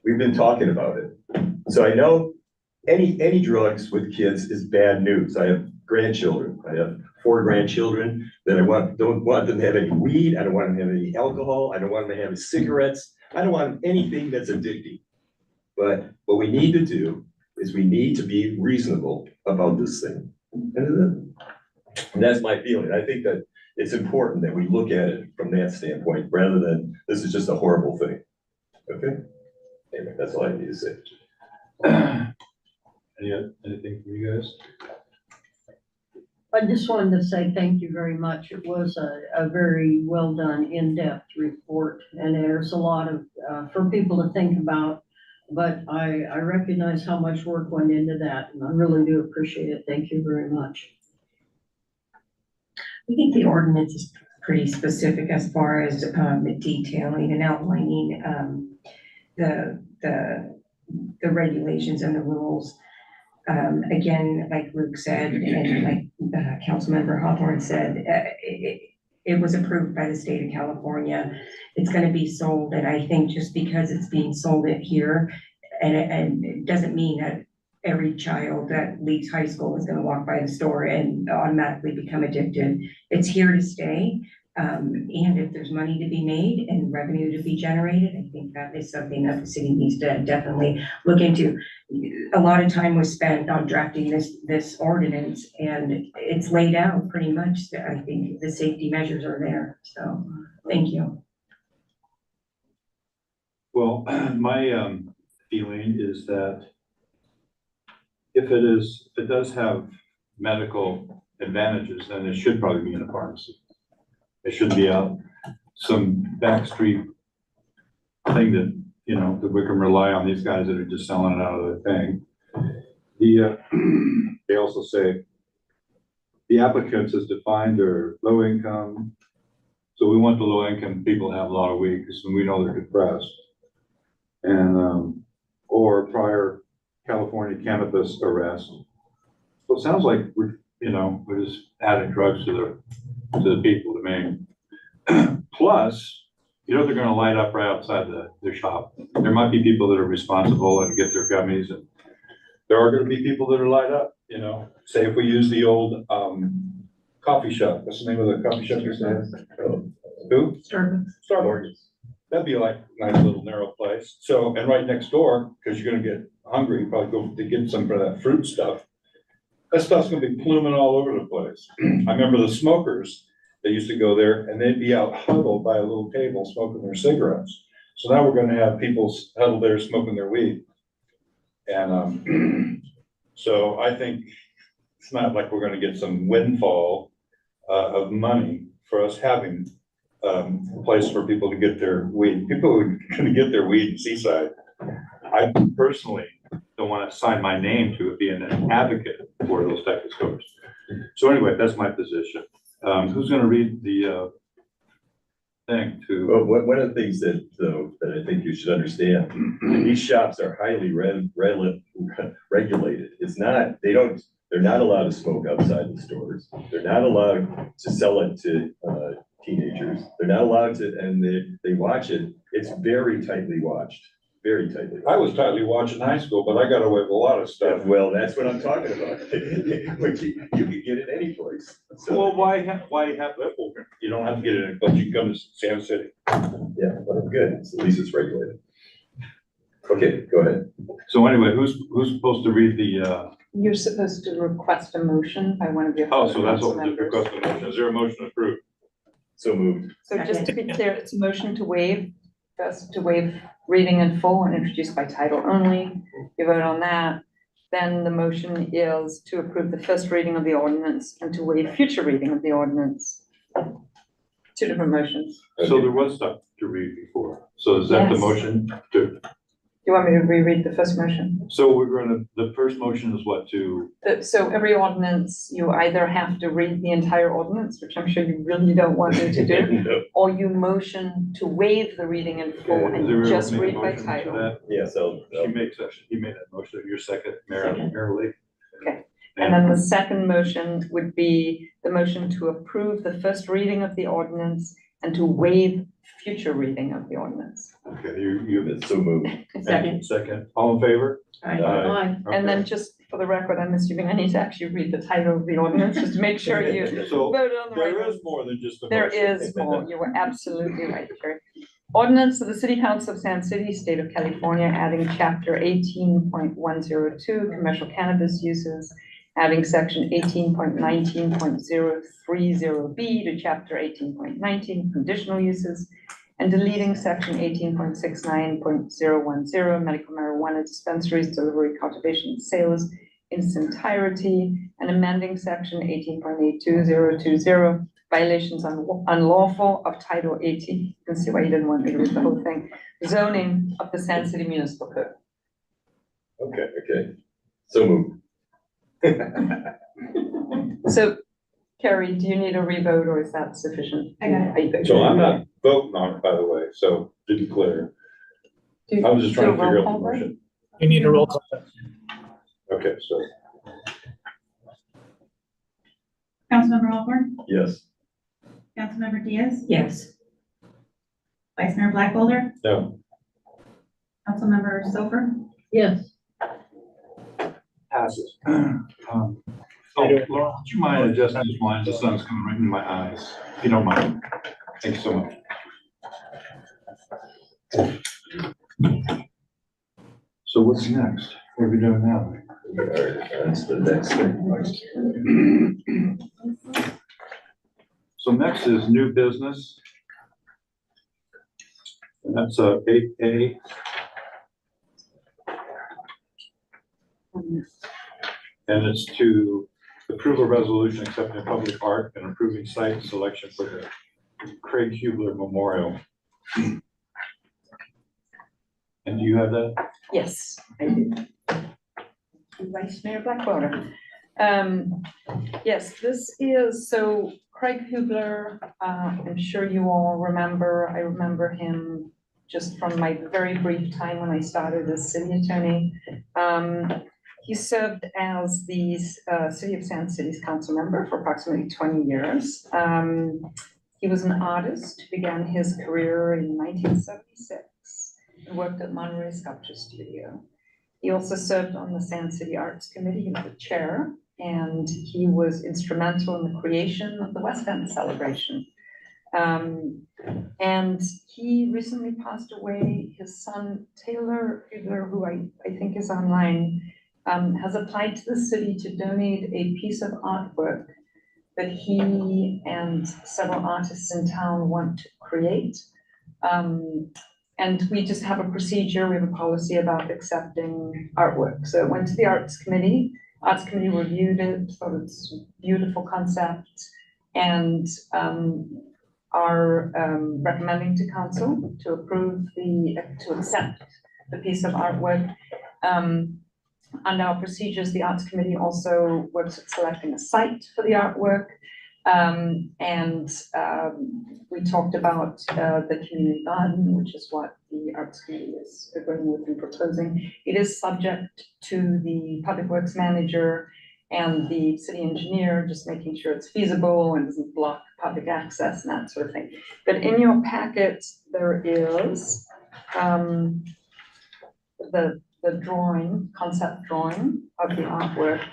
We've been talking about it. So I know any drugs with kids is bad news. I have grandchildren. I have 4 grandchildren that don't want them to have any weed. I don't want them to have any alcohol. I don't want them to have cigarettes. I don't want anything that's addicting. But what we need to do is we need to be reasonable about this thing. And that's my feeling. I think that it's important that we look at it from that standpoint rather than this is just a horrible thing. Okay? Anyway, that's all I need to say. Anything from you guys? I just wanted to say thank you very much. It was a very well done, in-depth report, and there's a lot of, for people to think about. But I recognize how much work went into that, and I really do appreciate it. Thank you very much. I think the ordinance is pretty specific as far as detailing and outlining the regulations and the rules. Again, like Luke said, and like Councilmember Hawthorne said, it was approved by the state of California. It's going to be sold, and I think just because it's being sold here, and it doesn't mean that every child that leaves high school is going to walk by the store and automatically become addicted. It's here to stay. And if there's money to be made and revenue to be generated, I think that is something that the city needs to definitely look into. A lot of time was spent on drafting this ordinance, and it's laid out pretty much. I think the safety measures are there. So thank you. Well, my feeling is that if it does have medical advantages, then it should probably be in a pharmacy. It shouldn't be out some backstreet thing that, that we can rely on these guys that are just selling it out of the thing. They also say the applicants is defined their low income. So we want the low income people to have a lot of weed because we know they're depressed. And, or prior California cannabis arrest. So it sounds like we're just adding drugs to the people, the main. Plus, they're gonna light up right outside their shop. There might be people that are responsible and get their gummies, and there are gonna be people that are light up, Say if we use the old, coffee shop, what's the name of the coffee shop you said? Who? Starbucks. That'd be like a nice little narrow place. So, and right next door, because you're gonna get hungry, you probably go to get some of that fruit stuff. That stuff's gonna be pluming all over the place. I remember the smokers, they used to go there and they'd be out huddled by a little table smoking their cigarettes. So now we're gonna have people huddled there smoking their weed. And, so I think it's not like we're gonna get some windfall, of money for us having, a place for people to get their weed. People are gonna get their weed in Seaside. I personally don't want to sign my name to it being an advocate for those type of stores. So anyway, that's my position. Who's gonna read the thing to? Well, one of the things that I think you should understand, these shops are highly regulated. It's not, they're not allowed to smoke outside the stores. They're not allowed to sell it to teenagers. They're not allowed to, and they watch it. It's very tightly watched, very tightly. I was tightly watched in high school, but I got away with a lot of stuff. Well, that's what I'm talking about. But you can get it any place. So, Well, why have that open? You don't have to get it, but you can come to Sam City. yeah, well, good. At least it's regulated. Okay, go ahead. So anyway, who's supposed to read the, You're supposed to request a motion by one of your. oh, so that's council what the members. request of motion. Is there a motion approved? So moved. So just to be clear, it's a motion to waive, first to waive reading in full and introduced by title only. You vote on that. Then the motion is to approve the first reading of the ordinance and to waive future reading of the ordinance. Two different motions. So there was stuff to read before. So is that the Yes. motion to, Do you want me to reread the first motion? so the first motion is what to, So every ordinance, you either have to read the entire ordinance, which I'm sure you really don't want me to do, No. or you motion to waive the reading in full is there and a just make a read by motion to title. that? Yes, He made that motion. Your second, Mayor Lee. Okay. And then the second motion would be the motion to approve the first reading of the ordinance and to waive future reading of the ordinance. Okay, you, so moved. second, all in favor? Aye. And then Okay. just for the record, I'm assuming I need to actually read the title of the ordinance, just to make sure you So voted on the right there one. is more than just a There motion. is more, you were absolutely right, Jerry. Ordinance of the City Council of San City, State of California, adding chapter 18.102, commercial cannabis uses, adding section 18.19.030B to chapter 18.19, conditional uses, and deleting section 18.69.010, medical marijuana dispensaries, delivery, cultivation, and sales in its entirety, and amending section 18.82020, violations unlawful of Title 18. You can see why you didn't want me to read the whole thing. Zoning of the San City Municipal Code. Okay. So moved. So, Carrie, do you need a revote or is that sufficient? I got it. So I'm not voting on it, by the way, so to be clear. I was just trying to figure out the motion. You need a roll call. Okay, so, Councilmember Hawthorne, Yes. Councilmember Diaz, Yes. Vice Mayor Blackwelder, no, Councilmember Stover, Yes. passes. Oh, Laura, would you mind adjusting this line? The sun's coming right in my eyes, if you don't mind. Thank you so much. So what's next? What are we doing now? All right, that's the next thing. So next is new business. And that's 8A. And it's to approve a resolution accepting a public art and approving site selection for the Craig Hubler Memorial. And do you have that? Yes, I do. Vice Mayor Blackwater. Yes, this is, so Craig Hubler, I'm sure you all remember, I remember him just from my very brief time when I started as city attorney. He served as the City of Sand City's council member for approximately 20 years. He was an artist who began his career in 1976 and worked at Monterey Sculpture Studio. He also served on the Sand City Arts Committee. He was the chair, and he was instrumental in the creation of the West End celebration. And he recently passed away. His son, Taylor Hubler, who I think is online, has applied to the city to donate a piece of artwork that he and several artists in town want to create. And we just have a procedure, we have a policy about accepting artwork. So it went to the Arts Committee. Arts Committee reviewed it, thought it's a beautiful concept, and are recommending to council to approve to accept the piece of artwork. Under our procedures, the Arts Committee also works at selecting a site for the artwork. We talked about the community garden, which is what the Arts Committee is agreeing with and proposing. It is subject to the Public Works Manager and the city engineer, just making sure it's feasible and doesn't block public access and that sort of thing. But in your packet, there is the drawing, concept drawing of the artwork.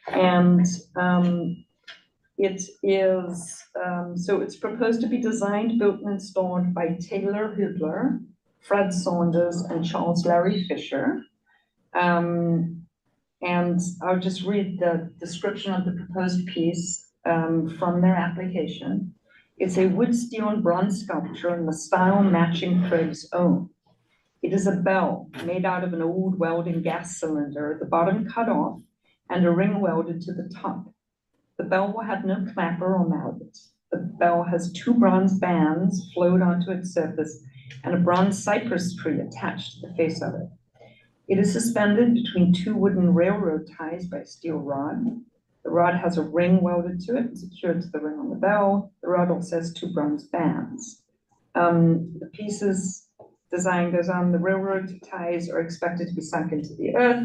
And it is, so it's proposed to be designed, built, and installed by Taylor Hubler, Fred Saunders, and Charles Larry Fisher. And I'll just read the description of the proposed piece from their application. It's a wood, steel, and bronze sculpture in the style matching Craig's own. It is a bell made out of an old welding gas cylinder, the bottom cut off, and a ring welded to the top. The bell will have no clapper or mallet. The bell has 2 bronze bands flowed onto its surface and a bronze cypress tree attached to the face of it. It is suspended between 2 wooden railroad ties by a steel rod. The rod has a ring welded to it, secured to the ring on the bell. The rod also has 2 bronze bands. The piece's design goes on. The railroad ties are expected to be sunk into the earth,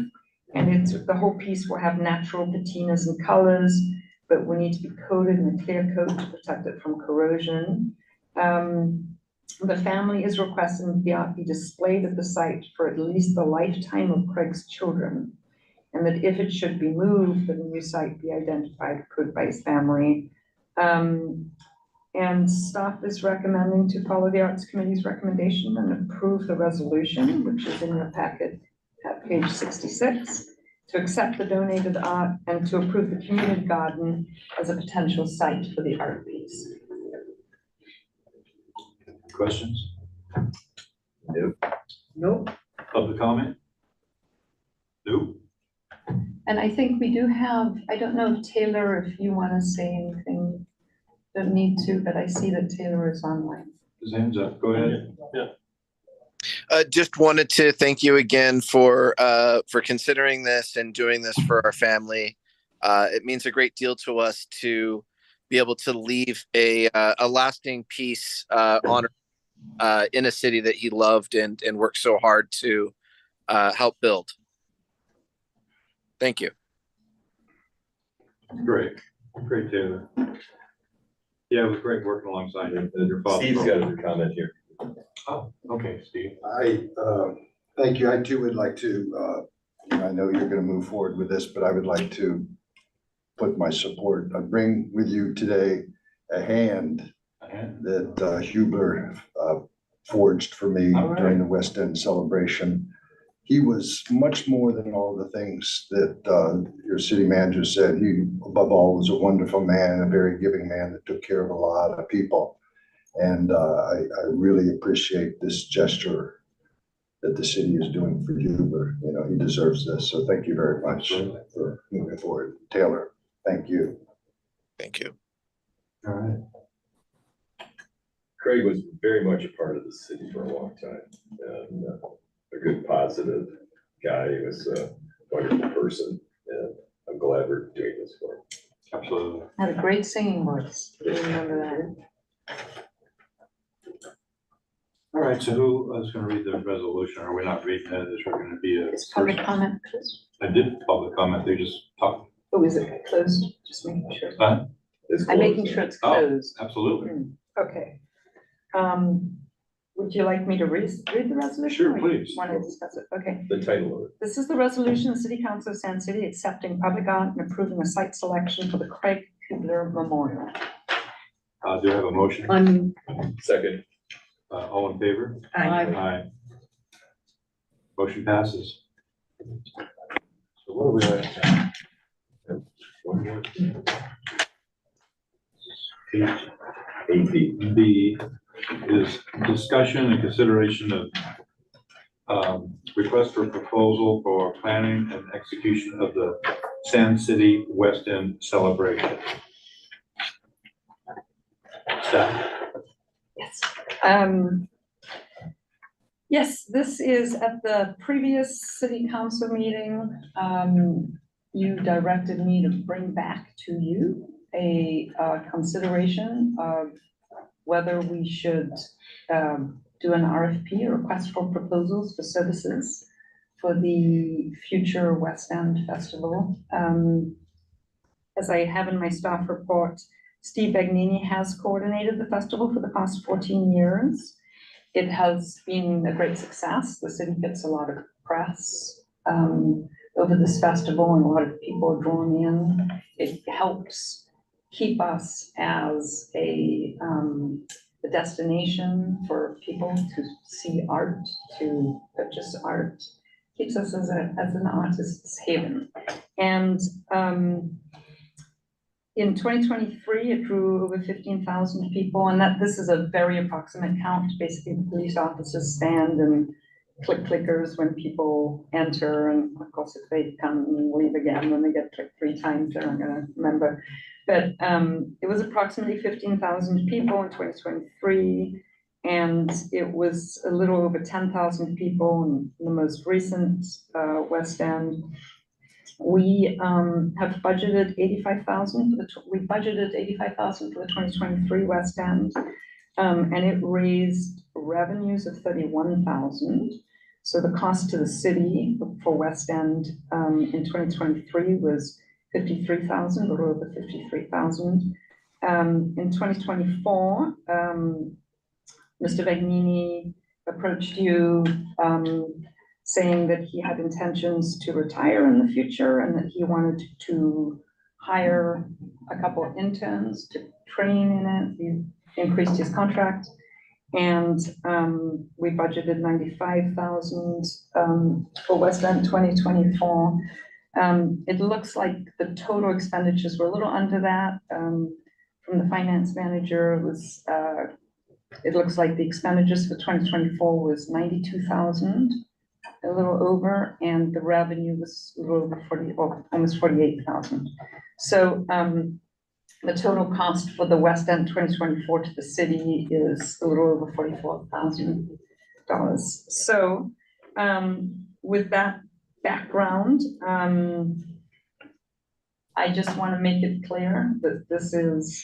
and the whole piece will have natural patinas and colors, but will need to be coated in a clear coat to protect it from corrosion. The family is requesting the art be displayed at the site for at least the lifetime of Craig's children, and that if it should be moved, that a new site be identified, approved by his family. And staff is recommending to follow the Arts Committee's recommendation and approve the resolution, which is in your packet at page 66, to accept the donated art and to approve the community garden as a potential site for the art piece. Questions? Nope. Nope. Public comment? Nope. And I think we do have, I don't know if Taylor, if you want to say anything, don't need to, but I see that Taylor is online. His hand's up. Go ahead. Just wanted to thank you again for considering this and doing this for our family. It means a great deal to us to be able to leave a lasting piece on in a city that he loved and worked so hard to help build. Thank you. Great, Taylor. Yeah, it was great working alongside your father. Steve's got a comment here. Oh, okay, Steve. Thank you. I too would like to, I know you're gonna move forward with this, but I would like to put my support. I bring with you today a hand that Hubler forged for me during the West End celebration. He was much more than all the things that your city manager said. He, above all, was a wonderful man, a very giving man that took care of a lot of people. And I really appreciate this gesture that the city is doing for Hubler. You know, he deserves this. So thank you very much for moving forward. Taylor, thank you. Thank you. All right. Craig was very much a part of the city for a long time, and a good positive guy. He was a wonderful person. I'm glad we're doing this for him. Absolutely. Had a great singing voice. Do you remember that? All right, so who is going to read the resolution? Are we not reading it? Is there going to be a? Is public comment closed? I did public comment. They just talked. Oh, is it closed? Just making sure. It's I'm making closed. sure it's Oh. closed. Absolutely. Okay. Would you like me to read the resolution? Sure, or you please. Want to discuss it? Okay. The title of it. This is the resolution of the City Council of Sand City accepting public art and approving a site selection for the Craig Kubler Memorial. Do I have a motion? Second. All in favor? Aye. Aye. Motion passes. So what do we have? One more. 8B is discussion and consideration of request for proposal for planning and execution of the Sand City West End celebration. Staff. Yes. Yes, this is at the previous city council meeting. You directed me to bring back to you a consideration of whether we should do an RFP, a request for proposals for services for the future West End Festival. As I have in my staff report, Steve Bagnini has coordinated the festival for the past 14 years. It has been a great success. The city gets a lot of press over this festival, and a lot of people are drawn in. It helps keep us as a destination for people to see art, to purchase art. Keeps us as an artist's haven. And in 2023, it drew over 15,000 people, and this is a very approximate count. Basically, the police officers stand and click clickers when people enter, and of course, if they come and leave again, when they get clicked 3 times, they're not gonna remember. But it was approximately 15,000 people in 2023, and it was a little over 10,000 people in the most recent West End. We have budgeted 85,000 we budgeted 85,000 for the 2023 West End, and it raised revenues of 31,000. So the cost to the city for West End in 2023 was 53,000, a little over 53,000. In 2024, Mr. Vagnini approached you saying that he had intentions to retire in the future and that he wanted to hire a couple of interns to train in it. He increased his contract, and we budgeted 95,000 for West End 2024. It looks like the total expenditures were a little under that. From the finance manager, it looks like the expenditures for 2024 was 92,000. A little over, and the revenue was a little over 40, or almost 48,000. So the total cost for the West End 2024 to the city is a little over $44,000. So with that background, I just want to make it clear that this is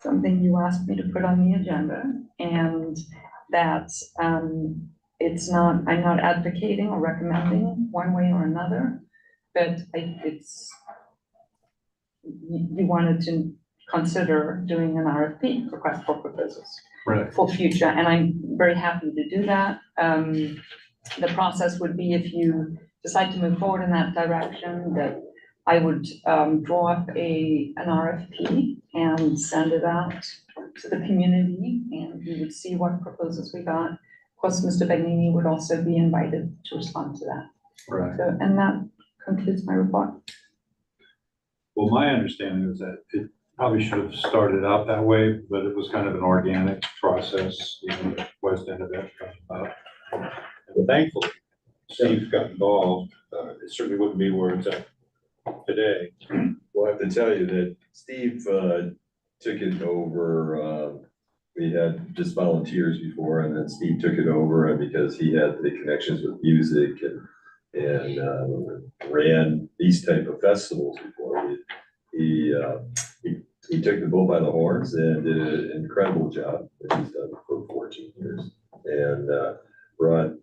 something you asked me to put on the agenda, and that it's not, I'm not advocating or recommending one way or another, but you wanted to consider doing an RFP, request for proposals. Right. For future, and I'm very happy to do that. The process would be, if you decide to move forward in that direction, that I would draw up an RFP and send it out to the community, and we would see what proposals we got. Of course, Mr. Bagnini would also be invited to respond to that. Right. So, and that concludes my report. Well, my understanding is that it probably should have started out that way, but it was kind of an organic process, you know, the West End event came about. And thankfully, Steve got involved. It certainly wouldn't be where it's at today. Well, I have to tell you that Steve took it over. We had just volunteers before, and then Steve took it over because he had the connections with music and ran these type of festivals before. He took the bull by the horns and did an incredible job that he's done for 14 years, and brought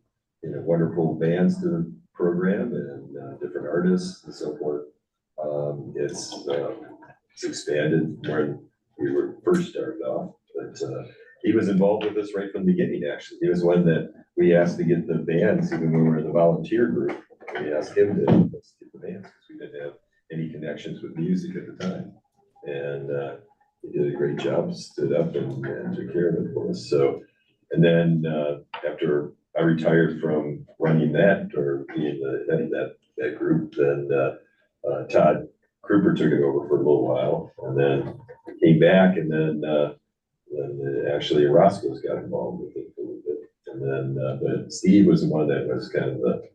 wonderful bands to the program and different artists and so forth. It's expanded when we were first started off, but he was involved with us right from the beginning. Actually, he was one that we asked to get the bands, even when we were in the volunteer group. We asked him to let's get the bands because we didn't have any connections with music at the time, and he did a great job. Stood up and took care of it for us. So, and then after I retired from running that or being the head of that group, then Todd Kruper took it over for a little while, and then came back, and then actually Roscoe's got involved with it a little bit, and then but Steve was the one that was kind of the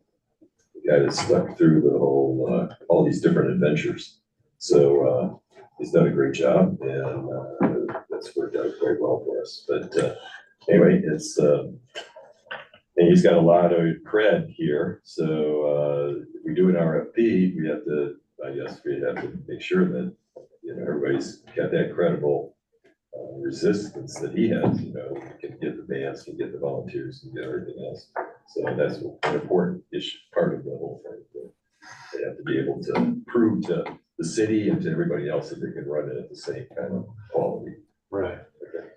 guy that stuck through the whole all these different adventures. So he's done a great job, and that's worked out quite well for us. But anyway, it's and he's got a lot of cred here. So if we do an RFP, we have to. I guess we have to make sure that everybody's got that credible resistance that he has. Can get the bands, can get the volunteers, can get everything else. So that's an important issue, part of the whole thing. They have to be able to prove to the city and to everybody else that they can run it at the same kind of quality. Right. Okay.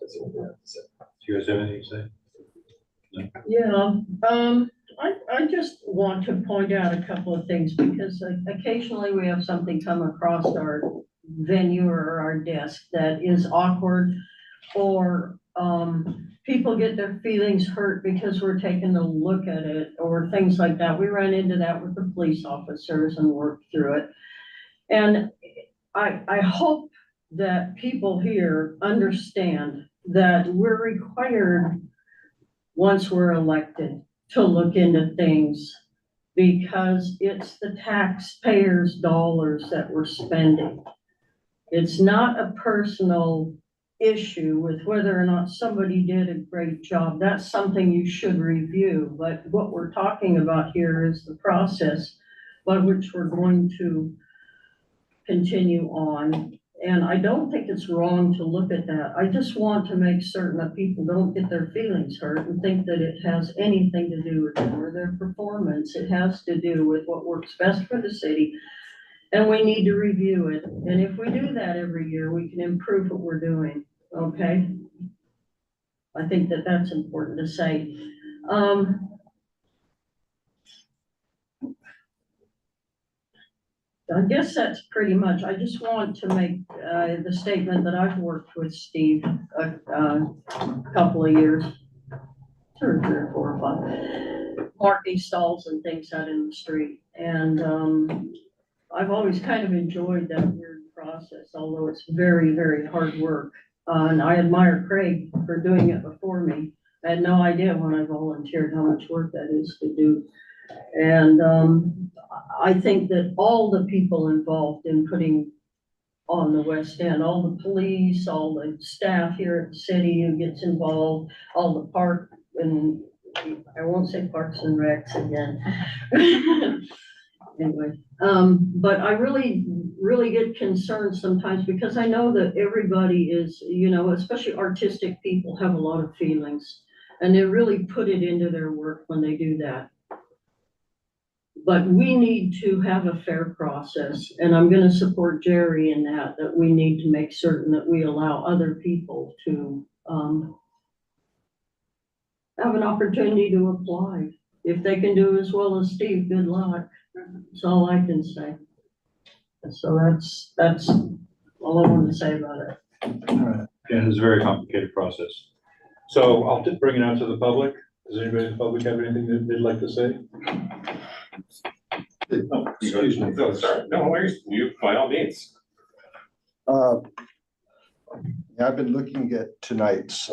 That's what we have to say. Do you guys have anything to say? Yeah, I just want to point out a couple of things because occasionally we have something come across our venue or our desk that is awkward, or people get their feelings hurt because we're taking a look at it or things like that. We ran into that with the police officers and worked through it. And I hope that people here understand that we're required, once we're elected, to look into things because it's the taxpayers' dollars that we're spending. It's not a personal issue with whether or not somebody did a great job. That's something you should review. But what we're talking about here is the process by which we're going to continue on. And I don't think it's wrong to look at that. I just want to make certain that people don't get their feelings hurt and think that it has anything to do with them or their performance. It has to do with what works best for the city. And we need to review it. And if we do that every year, we can improve what we're doing, okay? I think that that's important to say. I guess that's pretty much, I just want to make the statement that I've worked with Steve a couple of years, 2 or 3 or 4 or 5, parking stalls and things out in the street. And I've always kind of enjoyed that weird process, although it's very, very hard work. And I admire Craig for doing it before me. I had no idea when I volunteered how much work that is to do. And I think that all the people involved in putting on the West End, all the police, all the staff here at the city who gets involved, all the park, and I won't say Parks and Recs again. Anyway, but I really get concerned sometimes because I know that everybody is, especially artistic people have a lot of feelings and they really put it into their work when they do that. But we need to have a fair process, and I'm going to support Jerry in that we need to make certain that we allow other people to have an opportunity to apply. If they can do as well as Steve, good luck. That's all I can say. So that's all I want to say about it. All right. Yeah, it's a very complicated process. So I'll bring it out to the public. Does anybody in the public have anything that they'd like to say? Oh, excuse me. No, sorry. No worries. You, by all means. I've been looking at tonight's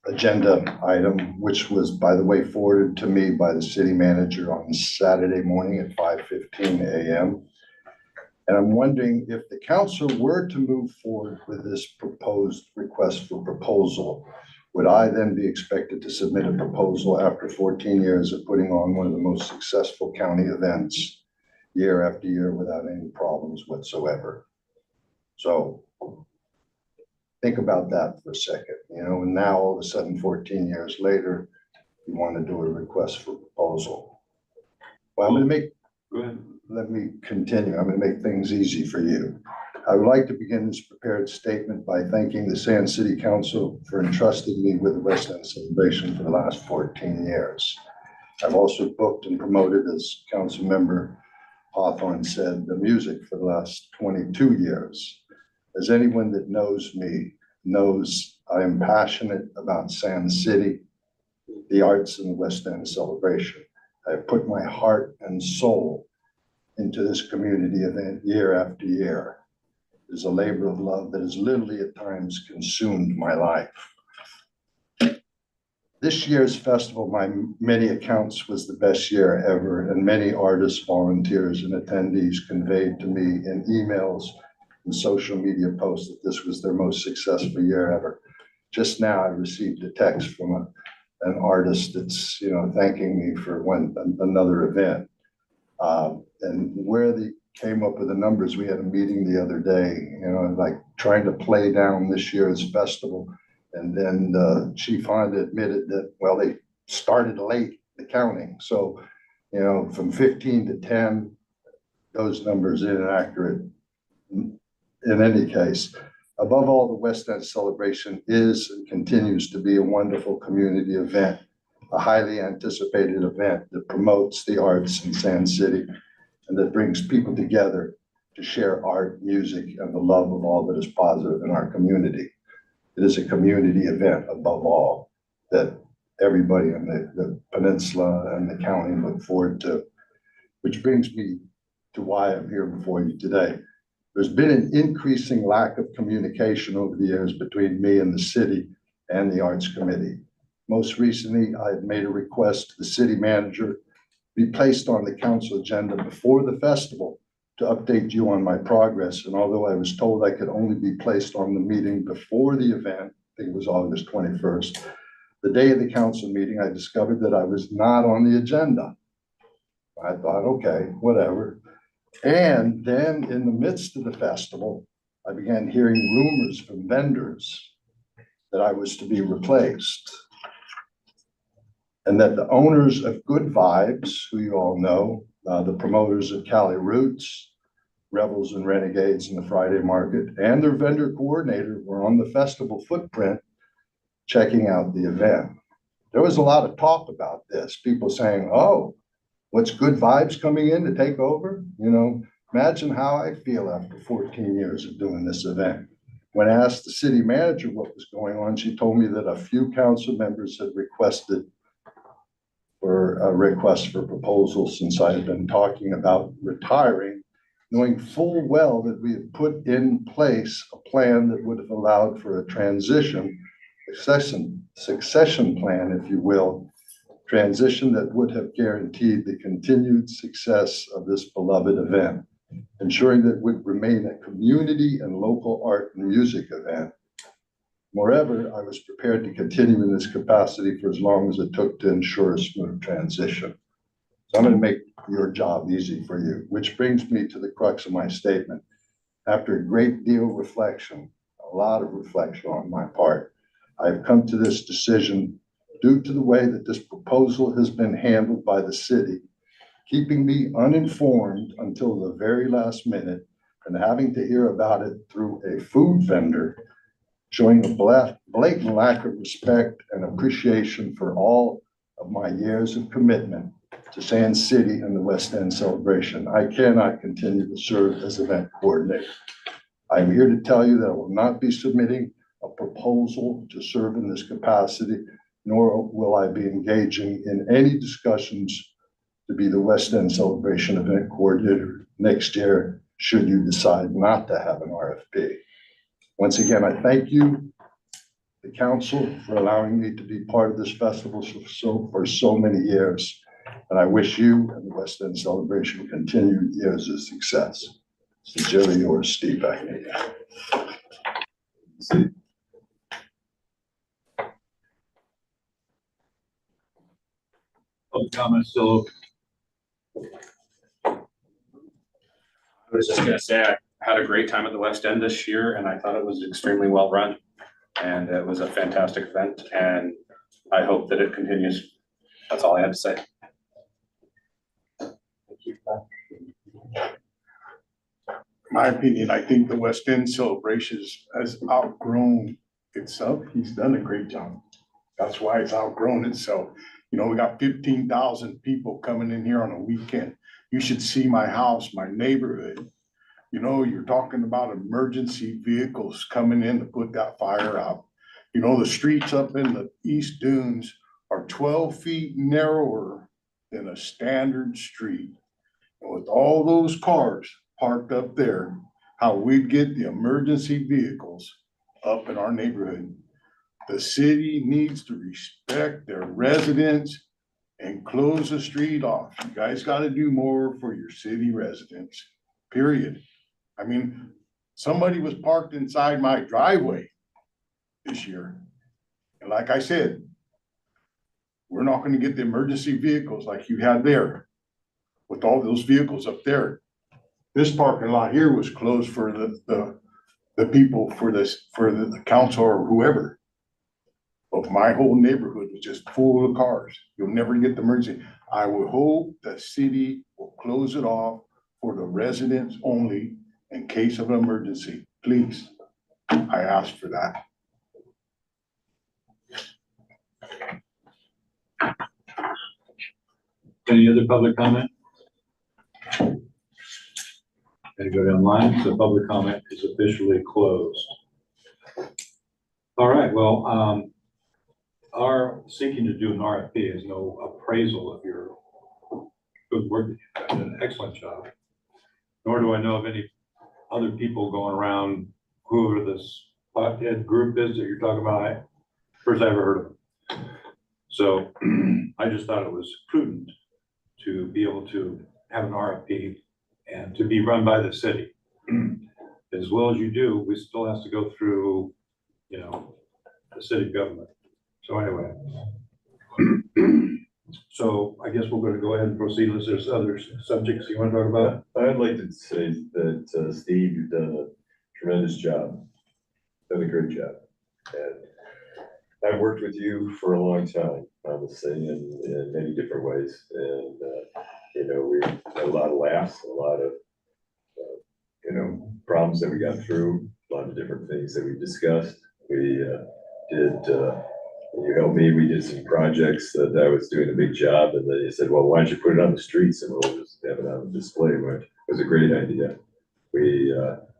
agenda item, which was, by the way, forwarded to me by the city manager on Saturday morning at 5:15 a.m. And I'm wondering if the council were to move forward with this proposed request for proposal, would I then be expected to submit a proposal after 14 years of putting on one of the most successful county events year after year without any problems whatsoever? So think about that for a second, and now all of a sudden, 14 years later, you want to do a request for proposal. Well, Go ahead. let me continue. I'm going to make things easy for you. I would like to begin this prepared statement by thanking the Sand City Council for entrusting me with the West End celebration for the last 14 years. I've also booked and promoted, as Council Member Hawthorne said, the music for the last 22 years. As anyone that knows me knows, I am passionate about Sand City, the arts, and the West End celebration. I have put my heart and soul into this community event year after year. It is a labor of love that has literally at times consumed my life. This year's festival, by many accounts, was the best year ever, and many artists, volunteers, and attendees conveyed to me in emails and social media posts that this was their most successful year ever. Just now, I received a text from an artist that's, thanking me for another event. And where they came up with the numbers, we had a meeting the other day, like trying to play down this year's festival. And then Chief Honda admitted that, well, they started late, the counting. So, from 15 to 10, those numbers are inaccurate. In any case, above all, the West End celebration is and continues to be a wonderful community event, a highly anticipated event that promotes the arts in Sand City and that brings people together to share art, music, and the love of all that is positive in our community. It is a community event above all that everybody in the peninsula and the county look forward to, which brings me to why I'm here before you today. There's been an increasing lack of communication over the years between me and the city and the Arts Committee. Most recently, I had made a request to the city manager be placed on the council agenda before the festival to update you on my progress. And although I was told I could only be placed on the meeting before the event, I think it was August 21st, the day of the council meeting, I discovered that I was not on the agenda. I thought, okay, whatever. And then in the midst of the festival, I began hearing rumors from vendors that I was to be replaced. And that the owners of Good Vibes, who you all know, the promoters of Cali Roots, Rebels and Renegades in the Friday Market, and their vendor coordinator were on the festival footprint checking out the event. There was a lot of talk about this, people saying, oh, what's Good Vibes coming in to take over? Imagine how I feel after 14 years of doing this event. When I asked the city manager what was going on, she told me that a few council members had requested for a request for proposals since I had been talking about retiring, knowing full well that we had put in place a plan that would have allowed for a succession plan, if you will, transition that would have guaranteed the continued success of this beloved event, ensuring that it would remain a community and local art and music event. Moreover, I was prepared to continue in this capacity for as long as it took to ensure a smooth transition. So I'm going to make your job easy for you, which brings me to the crux of my statement. After a great deal of reflection, a lot of reflection on my part, I've come to this decision due to the way that this proposal has been handled by the city, keeping me uninformed until the very last minute and having to hear about it through a food vendor, showing a blatant lack of respect and appreciation for all of my years of commitment to Sand City and the West End celebration. I cannot continue to serve as event coordinator. I'm here to tell you that I will not be submitting a proposal to serve in this capacity, nor will I be engaging in any discussions to be the West End celebration event coordinator next year, should you decide not to have an RFP. Once again, I thank you, the council, for allowing me to be part of this festival for so many years. And I wish you and the West End celebration continued years of success. Sincerely yours, Steve Beckney. comment still open? I was just gonna say, I had a great time at the West End this year, and I thought it was extremely well run. And it was a fantastic event, and I hope that it continues. That's all I had to say. My opinion, I think the West End celebrations has outgrown itself. He's done a great job. That's why it's outgrown itself. You know, we got 15,000 people coming in here on a weekend. You should see my house, my neighborhood. You know, you're talking about emergency vehicles coming in to put that fire out. You know, the streets up in the East Dunes are 12 feet narrower than a standard street. And with all those cars parked up there, how we'd get the emergency vehicles up in our neighborhood. The city needs to respect their residents and close the street off. You guys gotta do more for your city residents, period. I mean, somebody was parked inside my driveway this year. And like I said, we're not gonna get the emergency vehicles like you had there with all those vehicles up there. This parking lot here was closed for the people for the council or whoever. But my whole neighborhood was just full of cars. You'll never get the emergency. I would hope the city will close it off for the residents only in case of an emergency. Please, I ask for that. Any other public comment? Anybody online? So public comment is officially closed. All right, well, our seeking to do an RFP is no appraisal of your good work. You've done an excellent job. Nor do I know of any other people going around, whoever this pothead group is that you're talking about. First I ever heard of them. So I just thought it was prudent to be able to have an RFP and to be run by the city. As well as you do, we still have to go through, you know, the city government. So anyway, so I guess we're going to go ahead and proceed unless there's other subjects you want to talk about. I'd like to say that, Steve, you've done a tremendous job, done a great job. And I've worked with you for a long time, obviously, in many different ways. And, you know, we had a lot of laughs, a lot of, you know, problems that we got through, a lot of different things that we discussed. We you helped me, we did some projects that I was doing a big job, and then you said, well, why don't you put it on the streets and we'll just have it on display, which was a great idea. We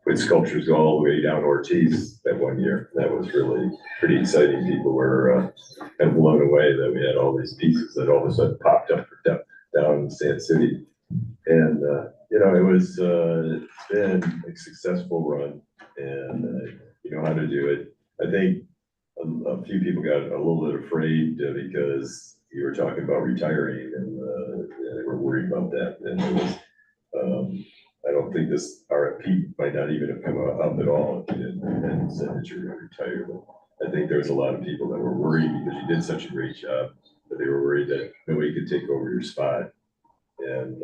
put sculptures all the way down Ortiz that one year. That was really pretty exciting. People were kind of blown away that we had all these pieces that all of a sudden popped up down in Sand City. And, you know, it's been a successful run, and you know how to do it. I think a few people got a little bit afraid because you were talking about retiring, and they were worried about that. And it was, I don't think this RFP might not even have come up at all if you hadn't said that you were going to retire. But I think there was a lot of people that were worried because you did such a great job, that they were worried that nobody could take over your spot. And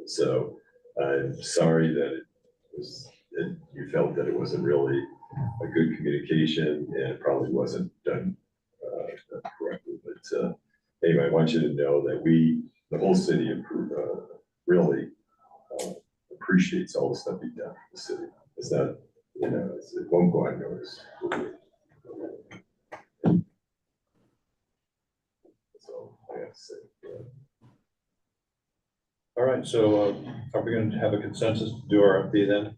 so I'm sorry that you felt that it wasn't really a good communication, and it probably wasn't done correctly. But anyway, I want you to know that the whole city really appreciates all the stuff you've done for the city. It's not, you know, it won't go unnoticed. That's all I have to say. All right, so are we going to have a consensus to do RFP then?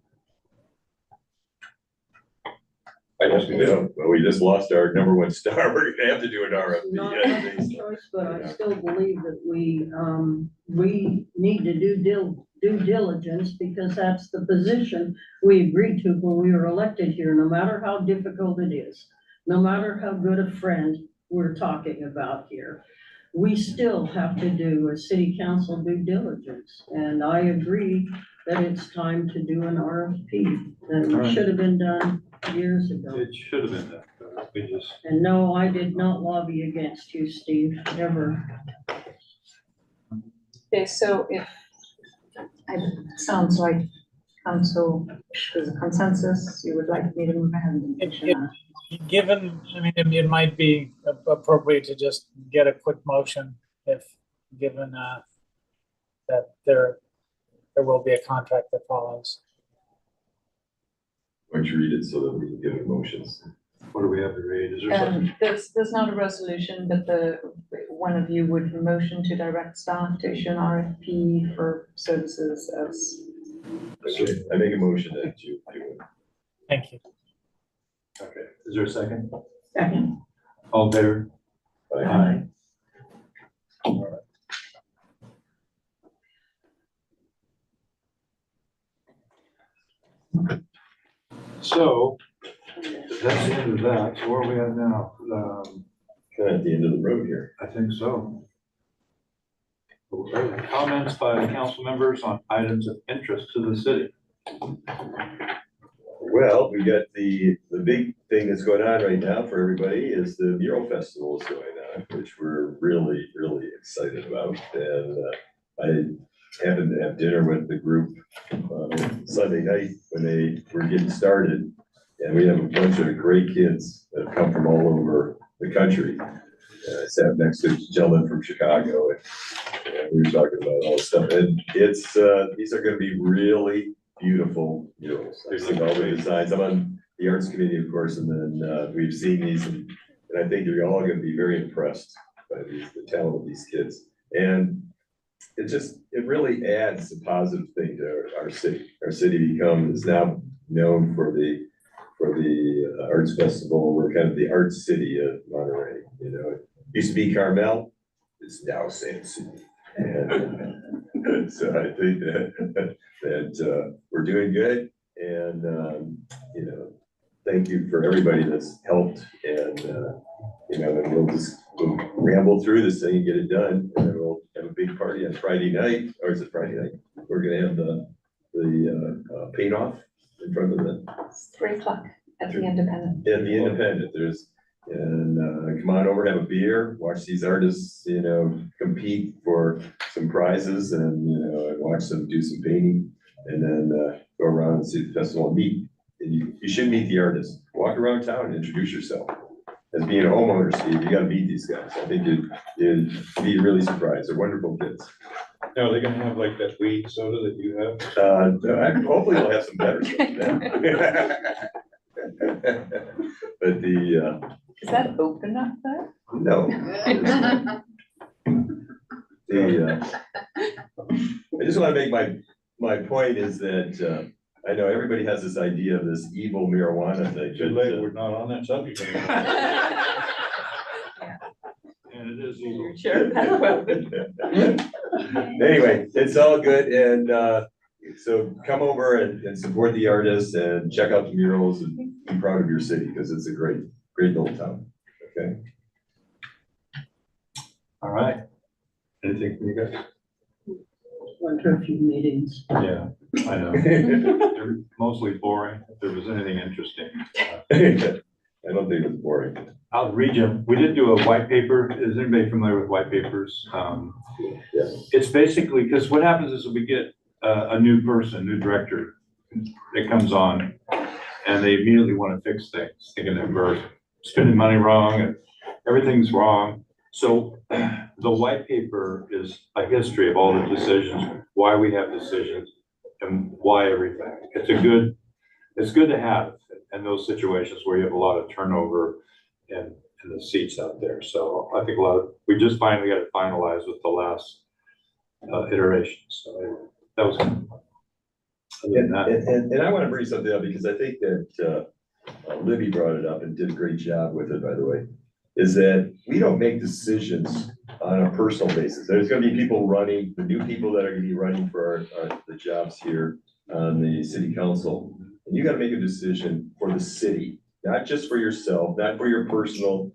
I guess we do. Well, we just lost our number one star. We're gonna have to do an Not RFP. my choice, but I still believe that we need to do due diligence, because that's the position we agreed to when we were elected here, no matter how difficult it is, no matter how good a friend we're talking about here. We still have to do a city council due diligence, and I agree that it's time to do an RFP. That should have been done years ago. It should have been that, but we just. And no, I did not lobby against you, Steve, ever. Okay, so if, it sounds like council, there's a consensus, you would like me to move ahead and motion on. Given, I mean, it might be appropriate to just get a quick motion if, given that there will be a contract that follows. Why don't you read it so that we can get emotions? What do we have to read? Is there something? There's not a resolution, but one of you would motion to direct staff to issue an RFP for services as. Okay, I make a motion that you do it. Thank you. Okay, is there a second? Second. All in favor? Aye. So, that's the end of that. So where are we at now? Kind of at the end of the road here. I think so. Comments by council members on items of interest to the city. Well, we got the big thing that's going on right now for everybody is the mural festival is going on, which we're really, really excited about. And I happened to have dinner with the group Sunday night when they were getting started. And we have a bunch of great kids that have come from all over the country. I sat next to a gentleman from Chicago and we were talking about all this stuff. And it's, these are gonna be really beautiful murals. I've seen all the designs. I'm on the arts committee, of course, and then we've seen these and I think you're all gonna be very impressed by the talent of these kids. And it really adds a positive thing to our city. Our city is now known for the arts festival. We're kind of the arts city of Monterey, you know. It used to be Carmel, it's now Sand City. And so I think that we're doing good and, you know, thank you for everybody that's helped and, you know, and we'll ramble through this thing and get it done. And then we'll have a big party on Friday night, or is it Friday night? We're gonna have the paint off in front of the. It's 3 o'clock at the Independent. In the Independent, come on over, have a beer, watch these artists, you know, compete for some prizes and, you know, and watch them do some painting. And then go around and see the festival and meet. And you should meet the artists. Walk around town and introduce yourself. As being a homeowner, Steve, you gotta meet these guys. I think you'd be really surprised. They're wonderful kids. Now, are they gonna have like that weed soda that you have? Hopefully they'll have some better stuff then. But Is that open up there? no. I just wanna make my point is that, I know everybody has this idea of this evil marijuana thing. Too late, we're not on that subject anymore. And it is evil. Sure. Anyway, it's all good and so come over and support the artists and check out the murals and be proud of your city because it's a great little town, okay? All right. Anything from you guys? Went to a few meetings. Yeah, I know. They're mostly boring. If there was anything interesting. I don't think it's boring. I'll read you. We did do a white paper. Is anybody familiar with white papers? Yeah. It's basically, because what happens is we get a new person, new director that comes on and they immediately want to fix things, thinking that we're spending money wrong and everything's wrong. So the white paper is a history of all the decisions, why we have decisions and why everything. It's good to have in those situations where you have a lot of turnover in the seats out there. So I think we just finally got it finalized with the last iteration. So that was. And I want to bring something up because I think that Libby brought it up and did a great job with it, by the way, is that we don't make decisions on a personal basis. There's going to be people running, the new people that are going to be running for the jobs here on the city council. And you got to make a decision for the city, not just for yourself, not for your personal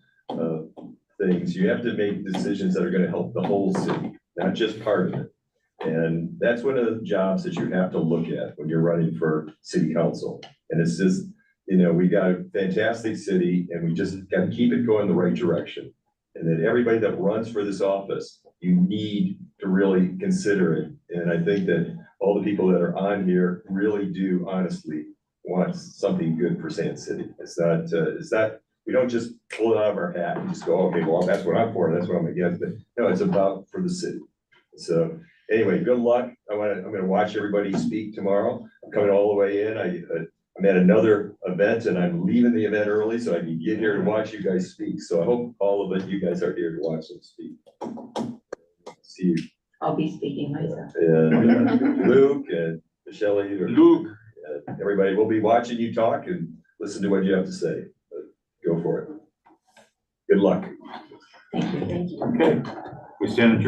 things. You have to make decisions that are going to help the whole city, not just part of it. And that's one of the jobs that you have to look at when you're running for city council. And it's just, you know, we got a fantastic city and we just got to keep it going the right direction. and that everybody that runs for this office, you need to really consider it. And I think that all the people that are on here really do honestly want something good for Sand City. It's not, we don't just pull it out of our hat and just go, okay, well, that's what I'm for, that's what I'm against, but no, it's about for the city. So anyway, good luck. I'm gonna watch everybody speak tomorrow. I'm coming all the way in. I'm at another event and I'm leaving the event early so I can get here to watch you guys speak. So I hope all of you guys are here to watch them speak. See you. I'll be speaking myself. And Luke and Michelle, Luke. everybody, we'll be watching you talk and listen to what you have to say. Go for it. Good luck. Thank you. Okay, we stand adjourned.